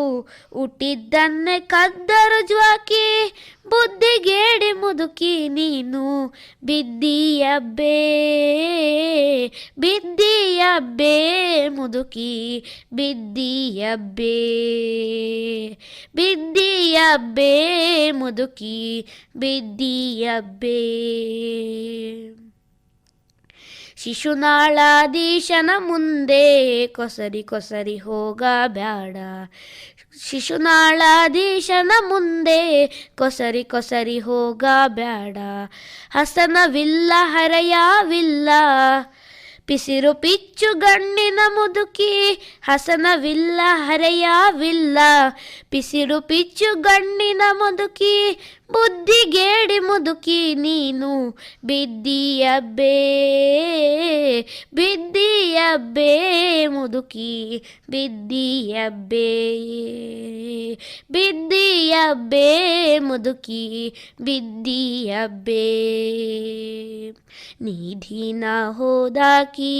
ಹುಟ್ಟಿದ್ದನ್ನೇ ಕದ್ದರು ಜ್ವಾಕಿ. ಬುದ್ಧಿಗೇಡಿ ಮುದುಕಿ ನೀನು ಬಿದ್ದೀಯಬ್ಬೇ, ಬಿದ್ದೀಯಬ್ಬೇ ಮುದುಕಿ ಬಿದ್ದೀಯಬ್ಬೇ, ಬಿದ್ದೀಯಬ್ಬೇ ಮುದುಕಿ ಬಿದ್ದೀಯಬ್ಬೇ. ಶಿಶುನಾಳಾಧೀಶನ ಮುಂದೆ ಕೊಸರಿ ಕೊಸರಿ ಹೋಗಬ್ಯಾಡ. ಶಿಶುನಾಳಾಧೀಶನ ಮುಂದೆ ಕೊಸರಿ ಕೊಸರಿ ಹೋಗಬ್ಯಾಡ. ಹಸನವಿಲ್ಲ ಹರೆಯವಿಲ್ಲ ಪಿಸಿರು ಪಿಚ್ಚು ಗಣ್ಣಿನ ಮುದುಕಿ. ಹಸನವಿಲ್ಲ ಹರೆಯವಿಲ್ಲ ಪಿಸಿರು ಪಿಚ್ಚು ಗಣ್ಣಿನ ಮುದುಕಿ. ಬುದ್ಧಿಗೇಡಿ ಮುದುಕಿ ನೀನು ಬಿದ್ದೀಯಬ್ಬೇ, ಬಿದ್ದೀಯಬ್ಬೇ ಮುದುಕಿ ಬಿದ್ದೀಯಬ್ಬೇ, ಬಿದ್ದೀಯಬ್ಬೇ ಮುದುಕಿ ಬಿದ್ದೀಯಬ್ಬೇ. ನಿಧಿನ ಹೋದಾಕಿ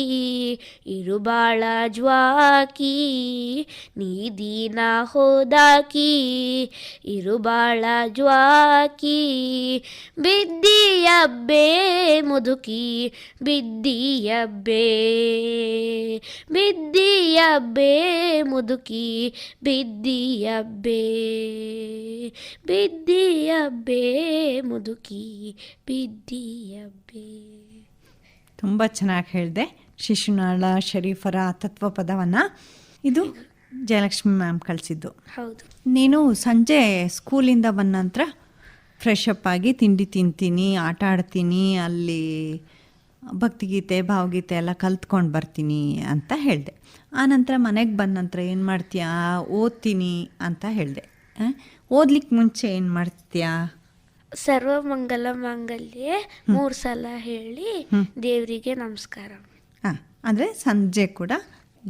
ಇರುಬಾಳ ಜ್ವಾಕಿ. ನಿಧಿನ ಹೋದಾಕಿ ಇರುಬಾಳ ಜ್ವಾಕಿ. ಬಿದ್ದೀಯಬ್ಬೇ ಮುದುಕಿ ಬಿದ್ದೀಯಬ್ಬೇ, ಬಿದ್ದೀಯಬ್ಬೇ ಮುದುಕಿ ಬಿದ್ದೀಯಬ್ಬೇ, ಬಿದ್ದೀಯಬ್ಬೇ ಮುದುಕಿ ಬಿದ್ದೀಯಬ್ಬೇ. ತುಂಬ ಚೆನ್ನಾಗಿ ಹೇಳಿದೆ ಶಿಶುನಾಳ ಶರೀಫರ ತತ್ವಪದವನ್ನು. ಇದು ಜಯಲಕ್ಷ್ಮಿ ಮ್ಯಾಮ್ ಕಳಿಸಿದ್ದು. ಹೌದು. ನೀನು ಸಂಜೆ ಸ್ಕೂಲಿಂದ ಬಂದ ನಂತರ ಫ್ರೆಶ್ ಅಪ್ ಆಗಿ ತಿಂಡಿ ತಿಂತೀನಿ, ಆಟ ಆಡ್ತೀನಿ, ಅಲ್ಲಿ ಭಕ್ತಿಗೀತೆ ಭಾವಗೀತೆ ಎಲ್ಲ ಕಲ್ತ್ಕೊಂಡು ಬರ್ತೀನಿ ಅಂತ ಹೇಳಿದೆ. ಆನಂತರ ಮನೆಗೆ ಬಂದ ನಂತರ ಏನು ಮಾಡ್ತೀಯಾ? ಓದ್ತೀನಿ ಅಂತ ಹೇಳಿದೆ. ಓದ್ಲಿಕ್ಕೆ ಮುಂಚೆ ಏನು ಮಾಡ್ತೀಯಾ? ಸರ್ವಮಂಗಲ ಮಾಂಗಲ್ಯ 3 ಸಲ ಹೇಳಿ ದೇವರಿಗೆ ನಮಸ್ಕಾರ. ಹಾಂ, ಅಂದರೆ ಸಂಜೆ ಕೂಡ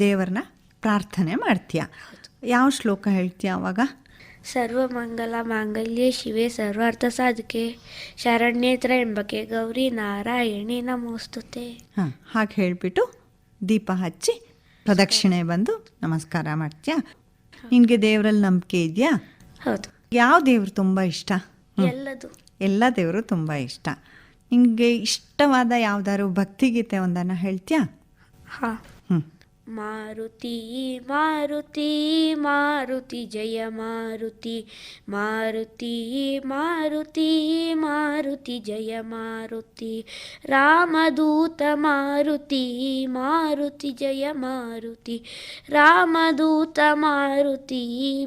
ದೇವರನ್ನ ಪ್ರಾರ್ಥನೆ ಮಾಡ್ತೀಯಾ? ಯಾವ ಶ್ಲೋಕ ಹೇಳ್ತೀಯ ಅವಾಗ? ಸರ್ವಮಂಗಲ ಮಾಂಗಲ್ಯ ಶಿವೆ ಸರ್ವಾರ್ಥ ಸಾಧಕೆ ಶರಣ್ಯೇ ತ್ರ್ಯಂಬಕೆ ಗೌರಿ ನಾರಾಯಣಿ ನಮೋಸ್ತುತೆ. ಹಾಂ, ಹಾಗೆ ಹೇಳಿಬಿಟ್ಟು ದೀಪ ಹಚ್ಚಿ ಪ್ರದಕ್ಷಿಣೆ ಬಂದು ನಮಸ್ಕಾರ ಮಾಡ್ತೀಯಾ? ನಿನಗೆ ದೇವರಲ್ಲಿ ನಂಬಿಕೆ ಇದೆಯಾ? ಹೌದು. ಯಾವ ದೇವರು ತುಂಬ ಇಷ್ಟ? ಎಲ್ಲದು, ಎಲ್ಲ ದೇವರು ತುಂಬ ಇಷ್ಟ. ನಿನಗೆ ಇಷ್ಟವಾದ ಯಾವ್ದಾದ್ರು ಭಕ್ತಿಗೀತೆ ಒಂದನ್ನು ಹೇಳ್ತೀಯಾ? ಹಾಂ. ಮಾರುತಿ ಮಾರುತಿ ಮಾರುತಿ ಜಯ ಮಾರುತಿ, ಮಾರುತಿ ಮಾರುತಿ ಮಾರುತಿ ಜಯ ಮಾರುತಿ. ರಾಮದೂತ ಮಾರುತಿ ಮಾರುತಿ ಜಯ ಮಾರುತಿ, ರಾಮದೂತ ಮಾರುತಿ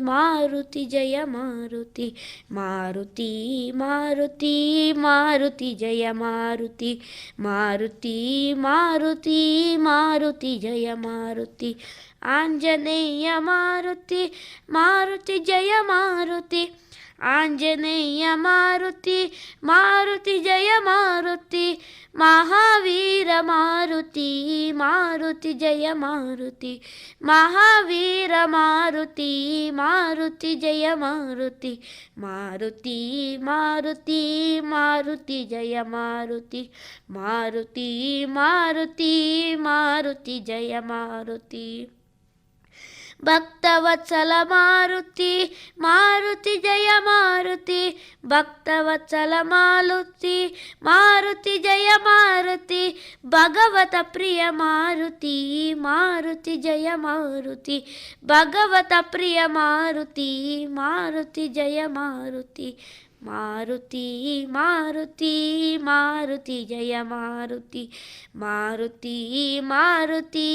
ಮಾರುತಿ ಜಯ ಮಾರುತಿ. ಮಾರುತಿ ಮಾರುತಿ ಮಾರುತಿ ಜಯ ಮಾರುತಿ, ಮಾರುತಿ ಮಾರುತಿ ಮಾರುತಿ ಜಯ ಮಾರುತಿ. ಆಂಜನೇಯ ಮಾರುತಿ ಮಾರುತಿ ಜಯ ಮಾರುತಿ, ಆಂಜನೇಯ ಮಾರುತಿ ಮಾರುತಿ ಜಯ ಮಾರುತಿ. ಮಹಾವೀರ ಮಾರುತಿ ಮಾರುತಿ ಜಯ ಮಾರುತಿ, ಮಹಾವೀರ ಮಾರುತಿ ಮಾರುತಿ ಜಯ ಮಾರುತಿ. ಮಾರುತಿ ಮಾರುತಿ ಮಾರುತಿ ಜಯ ಮಾರುತಿ, ಮಾರುತಿ ಮಾರುತಿ ಮಾರುತಿ ಜಯ ಮಾರುತಿ. ಭಕ್ತವತ್ಸಲ ಮಾರುತಿ ಮಾರುತಿ ಜಯ ಮಾರುತಿ, ಭಕ್ತವತ್ಸಲ ಮಾರುತಿ ಮಾರುತಿ ಜಯ ಮಾರುತಿ. ಭಗವತ ಪ್ರಿಯ ಮಾರುತಿ ಮಾರುತಿ ಜಯ ಮಾರುತಿ, ಭಗವತ ಪ್ರಿಯ ಮಾರುತಿ ಮಾರುತಿ ಜಯ ಮಾರುತಿ. ಮಾರುತಿ ಮಾರುತಿ ಮಾರುತಿ ಜಯ ಮಾರುತಿ, ಮಾರುತಿ ಮಾರುತಿ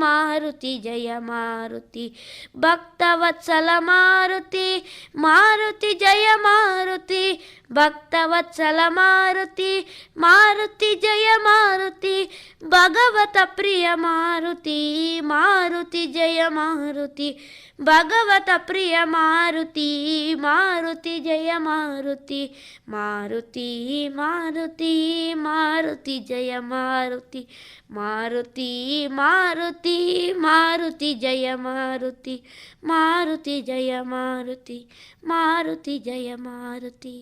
ಮಾರುತಿ ಜಯ ಮಾರುತಿ. ಭಕ್ತವತ್ಸಲ ಮಾರುತಿ ಮಾರುತಿ ಜಯ ಮಾರುತಿ, ಭಕ್ತವತ್ಸಲ ಮಾರುತಿ ಮಾರುತಿ ಜಯ ಮಾರುತಿ. ಭಗವತ ಪ್ರಿಯ ಮಾರುತಿ ಮಾರುತಿ ಜಯ ಮಾರುತಿ, ಭಗವತ ಪ್ರಿಯ ಮಾರುತಿ ಮಾರುತಿ ಜಯ ಮಾರುತಿ ಮಾರುತಿ ಮಾರುತಿ ಮಾರುತಿ ಜಯ ಮಾರುತಿ ಮಾರುತಿ ಮಾರುತಿ ಮಾರುತಿ ಜಯ ಮಾರುತಿ ಮಾರುತಿ ಜಯ ಮಾರುತಿ ಮಾರುತಿ ಜಯ ಮಾರುತಿ.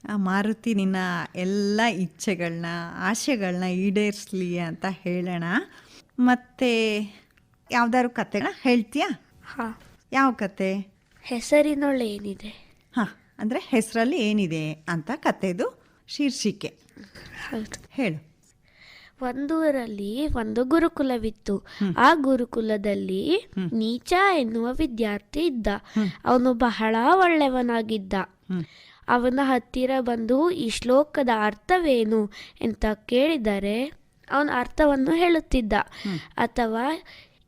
ಆ ಮಾರುತಿ ನಿನ್ನ ಎಲ್ಲ ಇಚ್ಛೆಗಳನ್ನ ಆಸೆಗಳನ್ನ ಈಡೇರಿಸಲಿ ಅಂತ ಹೇಳೋಣ. ಮತ್ತೆ ಯಾವ್ದಾದ್ರು ಕತೆನ ಹೇಳ್ತೀಯಾ? ಹಾಂ, ಯಾವ ಕತೆ? ಹೆಸರಿನೊಳೇನಿದೆ. ಹಾಂ, ಅಂದರೆ ಹೆಸರಲ್ಲಿ ಏನಿದೆ ಅಂತ ಕತೆದು ಶೀರ್ಷಿಕೆ. ಹೌದು, ಹೇಳು. ಒಂದೂರಲ್ಲಿ ಒಂದು ಗುರುಕುಲವಿತ್ತು. ಆ ಗುರುಕುಲದಲ್ಲಿ ನೀಚ ಎನ್ನುವ ವಿದ್ಯಾರ್ಥಿ ಇದ್ದ. ಅವನು ಬಹಳ ಒಳ್ಳೆಯವನಾಗಿದ್ದ. ಅವನ ಹತ್ತಿರ ಬಂದು ಈ ಶ್ಲೋಕದ ಅರ್ಥವೇನು ಅಂತ ಕೇಳಿದರೆ ಅವನ ಅರ್ಥವನ್ನು ಹೇಳುತ್ತಿದ್ದ. ಅಥವಾ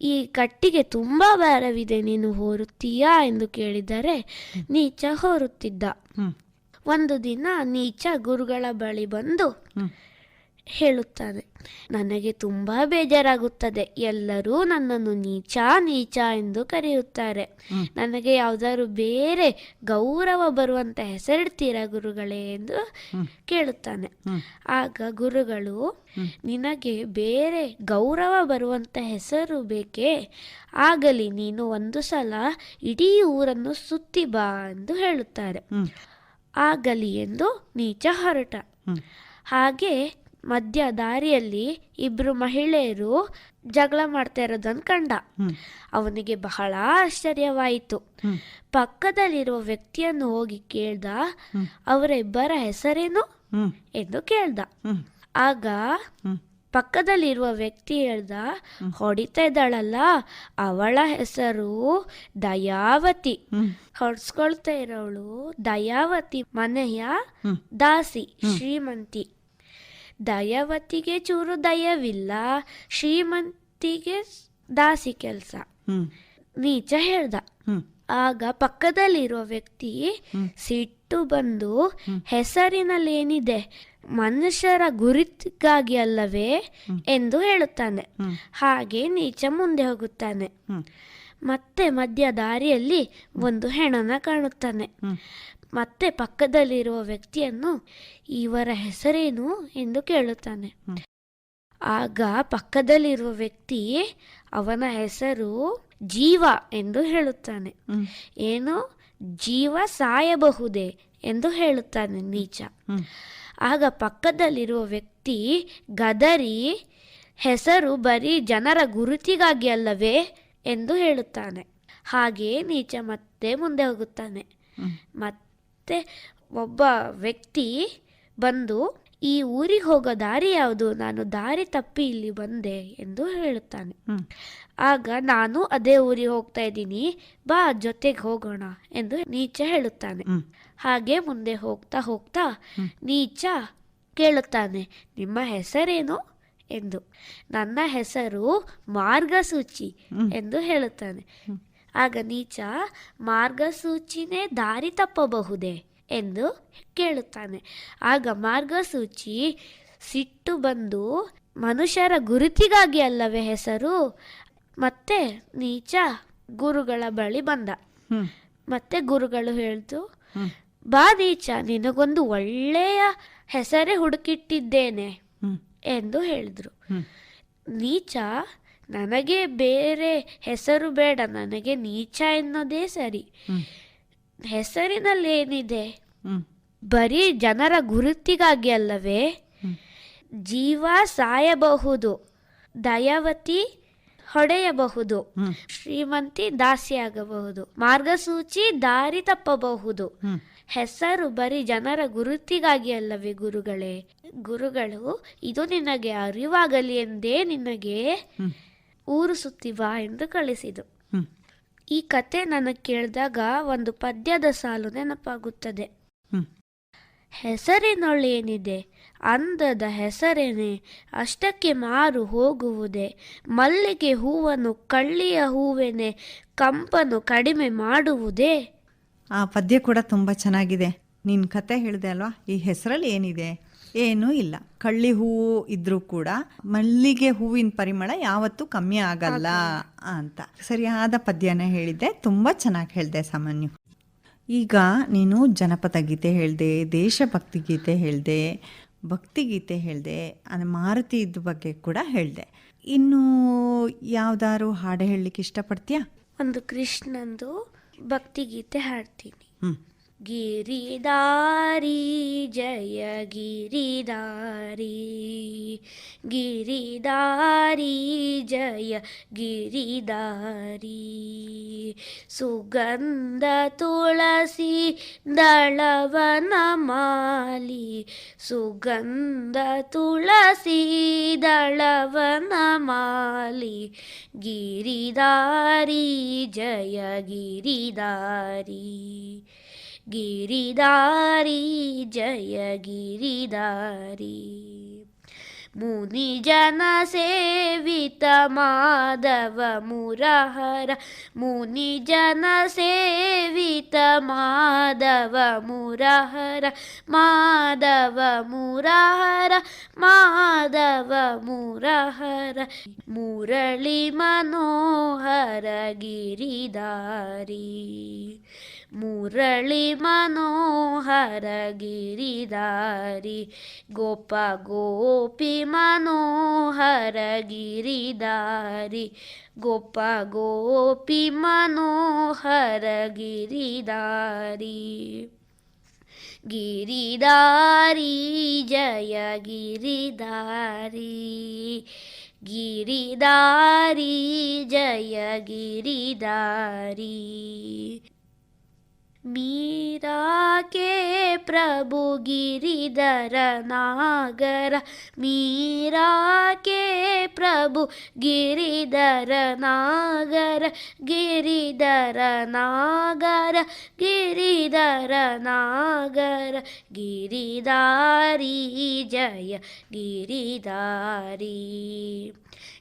ಈ ಕಟ್ಟಿಗೆ ತುಂಬ ಭಾರವಿದೆ, ನೀನು ಹೊರುತ್ತೀಯಾ ಎಂದು ಕೇಳಿದರೆ ನೀಚ ಹೊರುತ್ತಿದ್ದ. ಒಂದು ದಿನ ನೀಚ ಗುರುಗಳ ಬಳಿ ಬಂದು ಹೇಳುತ್ತಾನೆ, ನನಗೆ ತುಂಬ ಬೇಜಾರಾಗುತ್ತದೆ. ಎಲ್ಲರೂ ನನ್ನನ್ನು ನೀಚ ನೀಚ ಎಂದು ಕರೆಯುತ್ತಾರೆ. ನನಗೆ ಯಾವುದಾದ್ರು ಬೇರೆ ಗೌರವ ಬರುವಂತ ಹೆಸರಿಡ್ತೀರಾ ಗುರುಗಳೇ ಎಂದು ಕೇಳುತ್ತಾನೆ. ಆಗ ಗುರುಗಳು, ನಿನಗೆ ಬೇರೆ ಗೌರವ ಬರುವಂತ ಹೆಸರು ಬೇಕೇ? ಆಗಲಿ, ನೀನು ಒಂದು ಸಲ ಇಡೀ ಊರನ್ನು ಸುತ್ತಿ ಬಾ ಎಂದು ಹೇಳುತ್ತಾರೆ. ಆಗಲಿ ಎಂದು ನೀಚ ಹೊರಟ. ಹಾಗೆ ಮಧ್ಯ ದಾರಿಯಲ್ಲಿ ಇಬ್ರು ಮಹಿಳೆಯರು ಜಗಳ ಮಾಡ್ತಾ ಇರೋದನ್ನು ಕಂಡ. ಅವನಿಗೆ ಬಹಳ ಆಶ್ಚರ್ಯವಾಯಿತು. ಪಕ್ಕದಲ್ಲಿರುವ ವ್ಯಕ್ತಿಯನ್ನು ಹೋಗಿ ಕೇಳ್ದ, ಅವರಿಬ್ಬರ ಹೆಸರೇನು ಎಂದು ಕೇಳ್ದ. ಆಗ ಪಕ್ಕದಲ್ಲಿರುವ ವ್ಯಕ್ತಿ ಹೇಳ್ದ, ಹೊಡಿತಾ ಇದ್ದಾಳಲ್ಲ ಅವಳ ಹೆಸರು ದಯಾವತಿ. ಹೊಡ್ಸ್ಕೊಳ್ತಾ ಇರೋಳು ದಯಾವತಿ ಮನೆಯ ದಾಸಿ, ಶ್ರೀಮಂತಿ. ದಯಾವತಿಗೆ ಚೂರು ದಯವಿಲ್ಲ, ಶ್ರೀಮಂತಿಗೆ ದಾಸಿ ಕೆಲಸ. ನೀಚ ಹೇಳ್ದ. ಆಗ ಪಕ್ಕದಲ್ಲಿರುವ ವ್ಯಕ್ತಿ ಸಿಟ್ಟು ಬಂದು, ಹೆಸರಿನಲ್ಲಿ ಏನಿದೆ, ಮನುಷ್ಯರ ಗುರುತಿಗಾಗಿ ಅಲ್ಲವೇ ಎಂದು ಹೇಳುತ್ತಾನೆ. ಹಾಗೆ ನೀಚ ಮುಂದೆ ಹೋಗುತ್ತಾನೆ. ಮತ್ತೆ ಮಧ್ಯ ದಾರಿಯಲ್ಲಿ ಒಂದು ಹೆಣನ ಕಾಣುತ್ತಾನೆ. ಮತ್ತೆ ಪಕ್ಕದಲ್ಲಿರುವ ವ್ಯಕ್ತಿಯನ್ನು, ಇವರ ಹೆಸರೇನು ಎಂದು ಕೇಳುತ್ತಾನೆ. ಆಗ ಪಕ್ಕದಲ್ಲಿರುವ ವ್ಯಕ್ತಿ ಅವನ ಹೆಸರು ಜೀವ ಎಂದು ಹೇಳುತ್ತಾನೆ. ಏನು, ಜೀವ ಸಾಯಬಹುದೇ ಎಂದು ಹೇಳುತ್ತಾನೆ ನೀಚ. ಆಗ ಪಕ್ಕದಲ್ಲಿರುವ ವ್ಯಕ್ತಿ ಗದರಿ, ಹೆಸರು ಬರೀ ಜನರ ಗುರುತಿಗಾಗಿ ಅಲ್ಲವೇ ಎಂದು ಹೇಳುತ್ತಾನೆ. ಹಾಗೆ ನೀಚ ಮತ್ತೆ ಮುಂದೆ ಹೋಗುತ್ತಾನೆ. ಮತ್ತೆ ಒಬ್ಬ ವ್ಯಕ್ತಿ ಬಂದು, ಈ ಊರಿಗೆ ಹೋಗೋ ದಾರಿ ಯಾವುದು, ನಾನು ದಾರಿ ತಪ್ಪಿ ಇಲ್ಲಿ ಬಂದೆ ಎಂದು ಹೇಳುತ್ತಾನೆ. ಆಗ ನಾನು ಅದೇ ಊರಿಗೆ ಹೋಗ್ತಾ ಇದ್ದೀನಿ, ಬಾ ಜೊತೆಗೆ ಹೋಗೋಣ ಎಂದು ನೀಚ ಹೇಳುತ್ತಾನೆ. ಹಾಗೆ ಮುಂದೆ ಹೋಗ್ತಾ ಹೋಗ್ತಾ ನೀಚ ಕೇಳುತ್ತಾನೆ, ನಿಮ್ಮ ಹೆಸರೇನು ಎಂದು. ನನ್ನ ಹೆಸರು ಮಾರ್ಗಸೂಚಿ ಎಂದು ಹೇಳುತ್ತಾನೆ. ಆಗ ನೀಚ, ಮಾರ್ಗಸೂಚಿನೇ ದಾರಿ ತಪ್ಪಬಹುದೇ ಎಂದು ಕೇಳುತ್ತಾನೆ. ಆಗ ಮಾರ್ಗಸೂಚಿ ಸಿಟ್ಟು ಬಂದು, ಮನುಷ್ಯರ ಗುರುತಿಗಾಗಿ ಅಲ್ಲವೇ ಹೆಸರು? ಮತ್ತೆ ನೀಚ ಗುರುಗಳ ಬಳಿ ಬಂದ. ಮತ್ತೆ ಗುರುಗಳು ಹೇಳ್ತು, ಬಾ ನೀಚ, ನಿನಗೊಂದು ಒಳ್ಳೆಯ ಹೆಸರೇ ಹುಡುಕಿಟ್ಟಿದ್ದೇನೆ ಎಂದು ಹೇಳಿದ್ರು. ನೀಚ, ನನಗೆ ಬೇರೆ ಹೆಸರು ಬೇಡ, ನನಗೆ ನೀಚ ಎನ್ನೋದೇ ಸರಿ. ಹೆಸರಿನಲ್ಲಿ ಏನಿದೆ, ಬರೀ ಜನರ ಗುರುತಿಗಾಗಿ ಅಲ್ಲವೇ? ಜೀವ ಸಾಯಬಹುದು, ದಯಾವತಿ ಹೊಡೆಯಬಹುದು, ಶ್ರೀಮಂತಿ ದಾಸಿಯಾಗಬಹುದು, ಮಾರ್ಗಸೂಚಿ ದಾರಿ ತಪ್ಪಬಹುದು. ಹೆಸರು ಬರೀ ಜನರ ಗುರುತಿಗಾಗಿ ಅಲ್ಲವೇ ಗುರುಗಳೇ? ಗುರುಗಳು, ಇದು ನಿನಗೆ ಅರಿವಾಗಲಿ ಎಂದೇ ನಿನಗೆ ಊರು ಸುತ್ತಿ ಬಾ ಎಂದು ಕಳಿಸಿದು. ಈ ಕತೆ ನನಗೆ ಕೇಳಿದಾಗ ಒಂದು ಪದ್ಯದ ಸಾಲು ನೆನಪಾಗುತ್ತದೆ. ಹೆಸರಿನೊಳೇನಿದೆ, ಅಂದದ ಹೆಸರೇನೆ, ಅಷ್ಟಕ್ಕೆ ಮಾರು ಹೋಗುವುದೇ, ಮಲ್ಲಿಗೆ ಹೂವನ್ನು ಕಳ್ಳಿಯ ಹೂವೇನೆ, ಕಂಪನು ಕಡಿಮೆ ಮಾಡುವುದೇ. ಆ ಪದ್ಯ ಕೂಡ ತುಂಬ ಚೆನ್ನಾಗಿದೆ. ನಿನ್ನ ಕತೆ ಹೇಳಿದೆ ಅಲ್ವಾ, ಈ ಹೆಸರಲ್ಲಿ ಏನಿದೆ ಏನೂ ಇಲ್ಲ. ಕಳ್ಳಿ ಹೂವು ಇದ್ರೂ ಕೂಡ ಮಲ್ಲಿಗೆ ಹೂವಿನ ಪರಿಮಳ ಯಾವತ್ತೂ ಕಮ್ಮಿ ಆಗಲ್ಲ ಅಂತ ಸರಿಯಾದ ಪದ್ಯನ ಹೇಳಿದ್ದೆ. ತುಂಬ ಚೆನ್ನಾಗಿ ಹೇಳಿದೆ ಸಾಮಾನ್ಯ. ಈಗ ನೀನು ಜನಪದ ಗೀತೆ ಹೇಳಿದೆ, ದೇಶಭಕ್ತಿ ಗೀತೆ ಹೇಳಿದೆ, ಭಕ್ತಿಗೀತೆ ಹೇಳಿದೆ, ಮಾರುತಿ ಇದ್ದ ಬಗ್ಗೆ ಕೂಡ ಹೇಳಿದೆ. ಇನ್ನು ಯಾವ್ದಾದ್ರು ಹಾಡು ಹೇಳಲಿಕ್ಕೆ ಇಷ್ಟಪಡ್ತೀಯಾ? ಒಂದು ಕೃಷ್ಣಂದು ಭಕ್ತಿಗೀತೆ ಹಾಡ್ತೀನಿ. ಗಿರಿದಾರಿ ಜಯ ಗಿರಿದಾರಿ, ಗಿರಿದಾರಿ ಜಯ ಗಿರಿದಾರಿ, ಸುಗಂಧ ತುಳಸಿ ದಳವನ ಮಾಲಿ, ಸುಗಂಧ ತುಳಸಿ ದಳವನ ಮಾಲಿ, ಗಿರಿದಾರಿ ಜಯ ಗಿರಿದಾರಿ, ಗಿರಿದಾರಿ ಜಯ ಗಿರಿದಾರಿ. ಮುನಿ ಜನ ಸೇವಿತ ಮಾಧವ ಮುರಹರ, ಮುನಿ ಜನ ಸೇವಿತ ಮಾಧವ ಮುರಹರ, ಮಾಧವ ಮುರಹರ, ಮಾಧವ ಮುರಹರ, ಮುರಳಿ ಮನೋಹರ ಗಿರಿದಾರಿ, ಮುರಳಿ ಮನೋಹರ ಗಿರಿದಾರಿ, ಗೋಪ ಗೋಪಿ ಮನೋಹರ ಗಿರಿದಾರಿ, ಗೋಪ ಗೋಪಿ ಮನೋಹರ ಗಿರಿದಾರಿ, ಗಿರಿದಾರಿ ಜಯ ಗಿರಿದಾರಿ, ಗಿರಿದಾರಿ ಜಯ ಗಿರಿದಾರಿ. मीरा के प्रभु गिरिधर नागर, मीरा के प्रभु गिरिधर नागर, गिरिधर नागर, गिरिधर नागर, गिरिदारी जय गिरिदारी,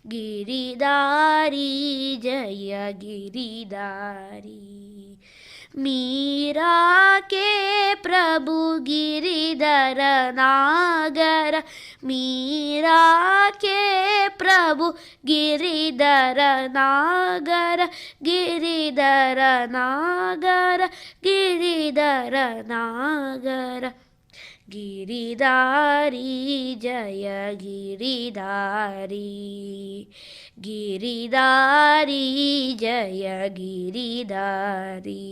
गिरिदारी जय गिरिदारी. मीरा के प्रभु गिरिधर नागर, मीरा के प्रभु गिरिधर नागर, गिरिधर नागर, गिरिधर नागर, गिरिदारी जय गिरिदारी, गिरिदारी जय गिरिदारी,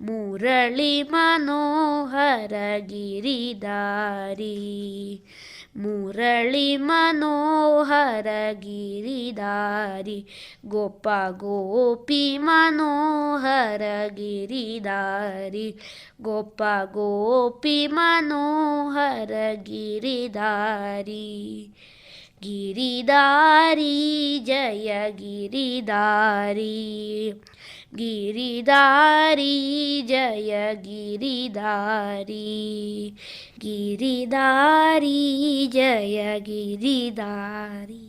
मुरली मनोहर गिरिदारी, मुरली मनोहर गिरिदारी, गोप गोपी मनोहर गिरिदारी, गोप गोपी मनोहर गिरिदारी, गिरिदारी जय गिरिदारी, ಗಿರಿದಾರಿ ಜಯ ಗಿರಿದಾರಿ, ಗಿರಿದಾರಿ ಜಯ ಗಿರಿದಾರಿ.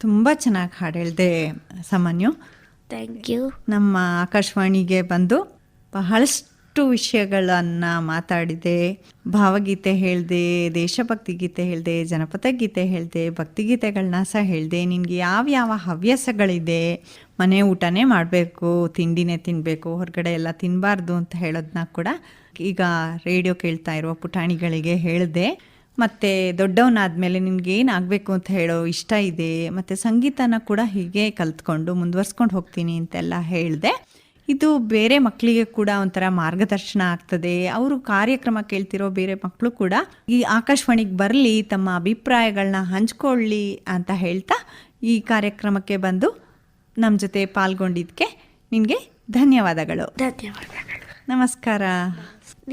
ತುಂಬ ಚೆನ್ನಾಗಿ ಹಾಡು ಹೇಳಿದೆ ಸಾಮಾನ್ಯ. Thank you. ನಮ್ಮ ಆಕಾಶವಾಣಿಗೆ ಬಂದು ಬಹಳಷ್ಟು ವಿಷಯಗಳನ್ನು ಮಾತಾಡಿದೆ. ಭಾವಗೀತೆ ಹೇಳಿದೆ, ದೇಶಭಕ್ತಿ ಗೀತೆ ಹೇಳಿದೆ, ಜನಪದ ಗೀತೆ ಹೇಳಿದೆ, ಭಕ್ತಿಗೀತೆಗಳನ್ನ ಸಹ ಹೇಳಿದೆ. ನಿನಗೆ ಯಾವ್ಯಾವ ಹವ್ಯಾಸಗಳಿದೆ, ಮನೆ ಊಟನೇ ಮಾಡಬೇಕು, ತಿಂಡಿನೇ ತಿನ್ನಬೇಕು, ಹೊರಗಡೆ ಎಲ್ಲ ತಿನ್ನಬಾರ್ದು ಅಂತ ಹೇಳೋದನ್ನ ಕೂಡ ಈಗ ರೇಡಿಯೋ ಕೇಳ್ತಾ ಇರುವ ಪುಟಾಣಿಗಳಿಗೆ ಹೇಳಿದೆ. ಮತ್ತು ದೊಡ್ಡವನಾದಮೇಲೆ ನಿನಗೆ ಏನಾಗಬೇಕು ಅಂತ ಹೇಳೋ ಇಷ್ಟ ಇದೆ, ಮತ್ತು ಸಂಗೀತನ ಕೂಡ ಹೀಗೆ ಕಲ್ತ್ಕೊಂಡು ಮುಂದುವರ್ಸ್ಕೊಂಡು ಹೋಗ್ತೀನಿ ಅಂತೆಲ್ಲ ಹೇಳಿದೆ. ಇದು ಬೇರೆ ಮಕ್ಕಳಿಗೆ ಕೂಡ ಒಂಥರ ಮಾರ್ಗದರ್ಶನ ಆಗ್ತದೆ. ಅವರು ಕಾರ್ಯಕ್ರಮ ಕೇಳ್ತಿರೋ ಬೇರೆ ಮಕ್ಕಳು ಕೂಡ ಈ ಆಕಾಶವಾಣಿಗೆ ಬರಲಿ, ತಮ್ಮ ಅಭಿಪ್ರಾಯಗಳನ್ನ ಹಂಚ್ಕೊಳ್ಳಿ ಅಂತ ಹೇಳ್ತಾ ಈ ಕಾರ್ಯಕ್ರಮಕ್ಕೆ ಬಂದು ನಮ್ಮ ಜೊತೆ ಪಾಲ್ಗೊಂಡಿದ್ದಕ್ಕೆ ನಿನಗೆ ಧನ್ಯವಾದಗಳು. ಧನ್ಯವಾದಗಳು. ನಮಸ್ಕಾರ.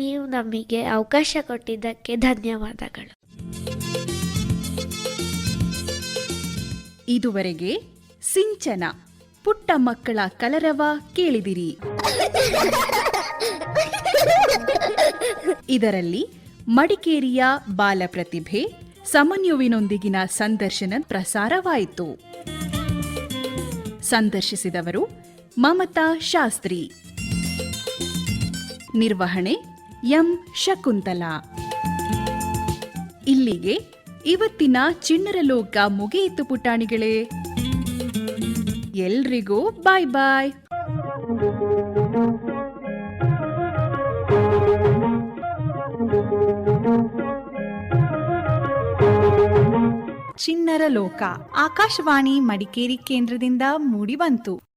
ನೀವು ನಮಗೆ ಅವಕಾಶ ಕೊಟ್ಟಿದ್ದಕ್ಕೆ ಧನ್ಯವಾದಗಳು. ಇದುವರೆಗೆ ಸಿಂಚನ ಪುಟ್ಟ ಮಕ್ಕಳ ಕಲರವ ಕೇಳಿದಿರಿ. ಇದರಲ್ಲಿ ಮಡಿಕೇರಿಯ ಬಾಲ ಪ್ರತಿಭೆ ಸಮನ್ಯುವಿನೊಂದಿಗಿನ ಸಂದರ್ಶನ ಪ್ರಸಾರವಾಯಿತು. ಸಂದರ್ಶಿಸಿದವರು ಮಮತಾ ಶಾಸ್ತ್ರಿ. ನಿರ್ವಹಣೆ ಎಂ ಶಕುಂತಲಾ. ಇಲ್ಲಿಗೆ ಇವತ್ತಿನ ಚಿಣ್ಣರ ಲೋಕ ಮುಗಿಯಿತು ಪುಟಾಣಿಗಳೇ. ಎಲ್ರಿಗೂ ಬಾಯ್ ಬಾಯ್. ಚಿಣ್ಣರ ಲೋಕ ಆಕಾಶವಾಣಿ ಮಡಿಕೇರಿ ಕೇಂದ್ರದಿಂದ ಮೂಡಿಬಂತು.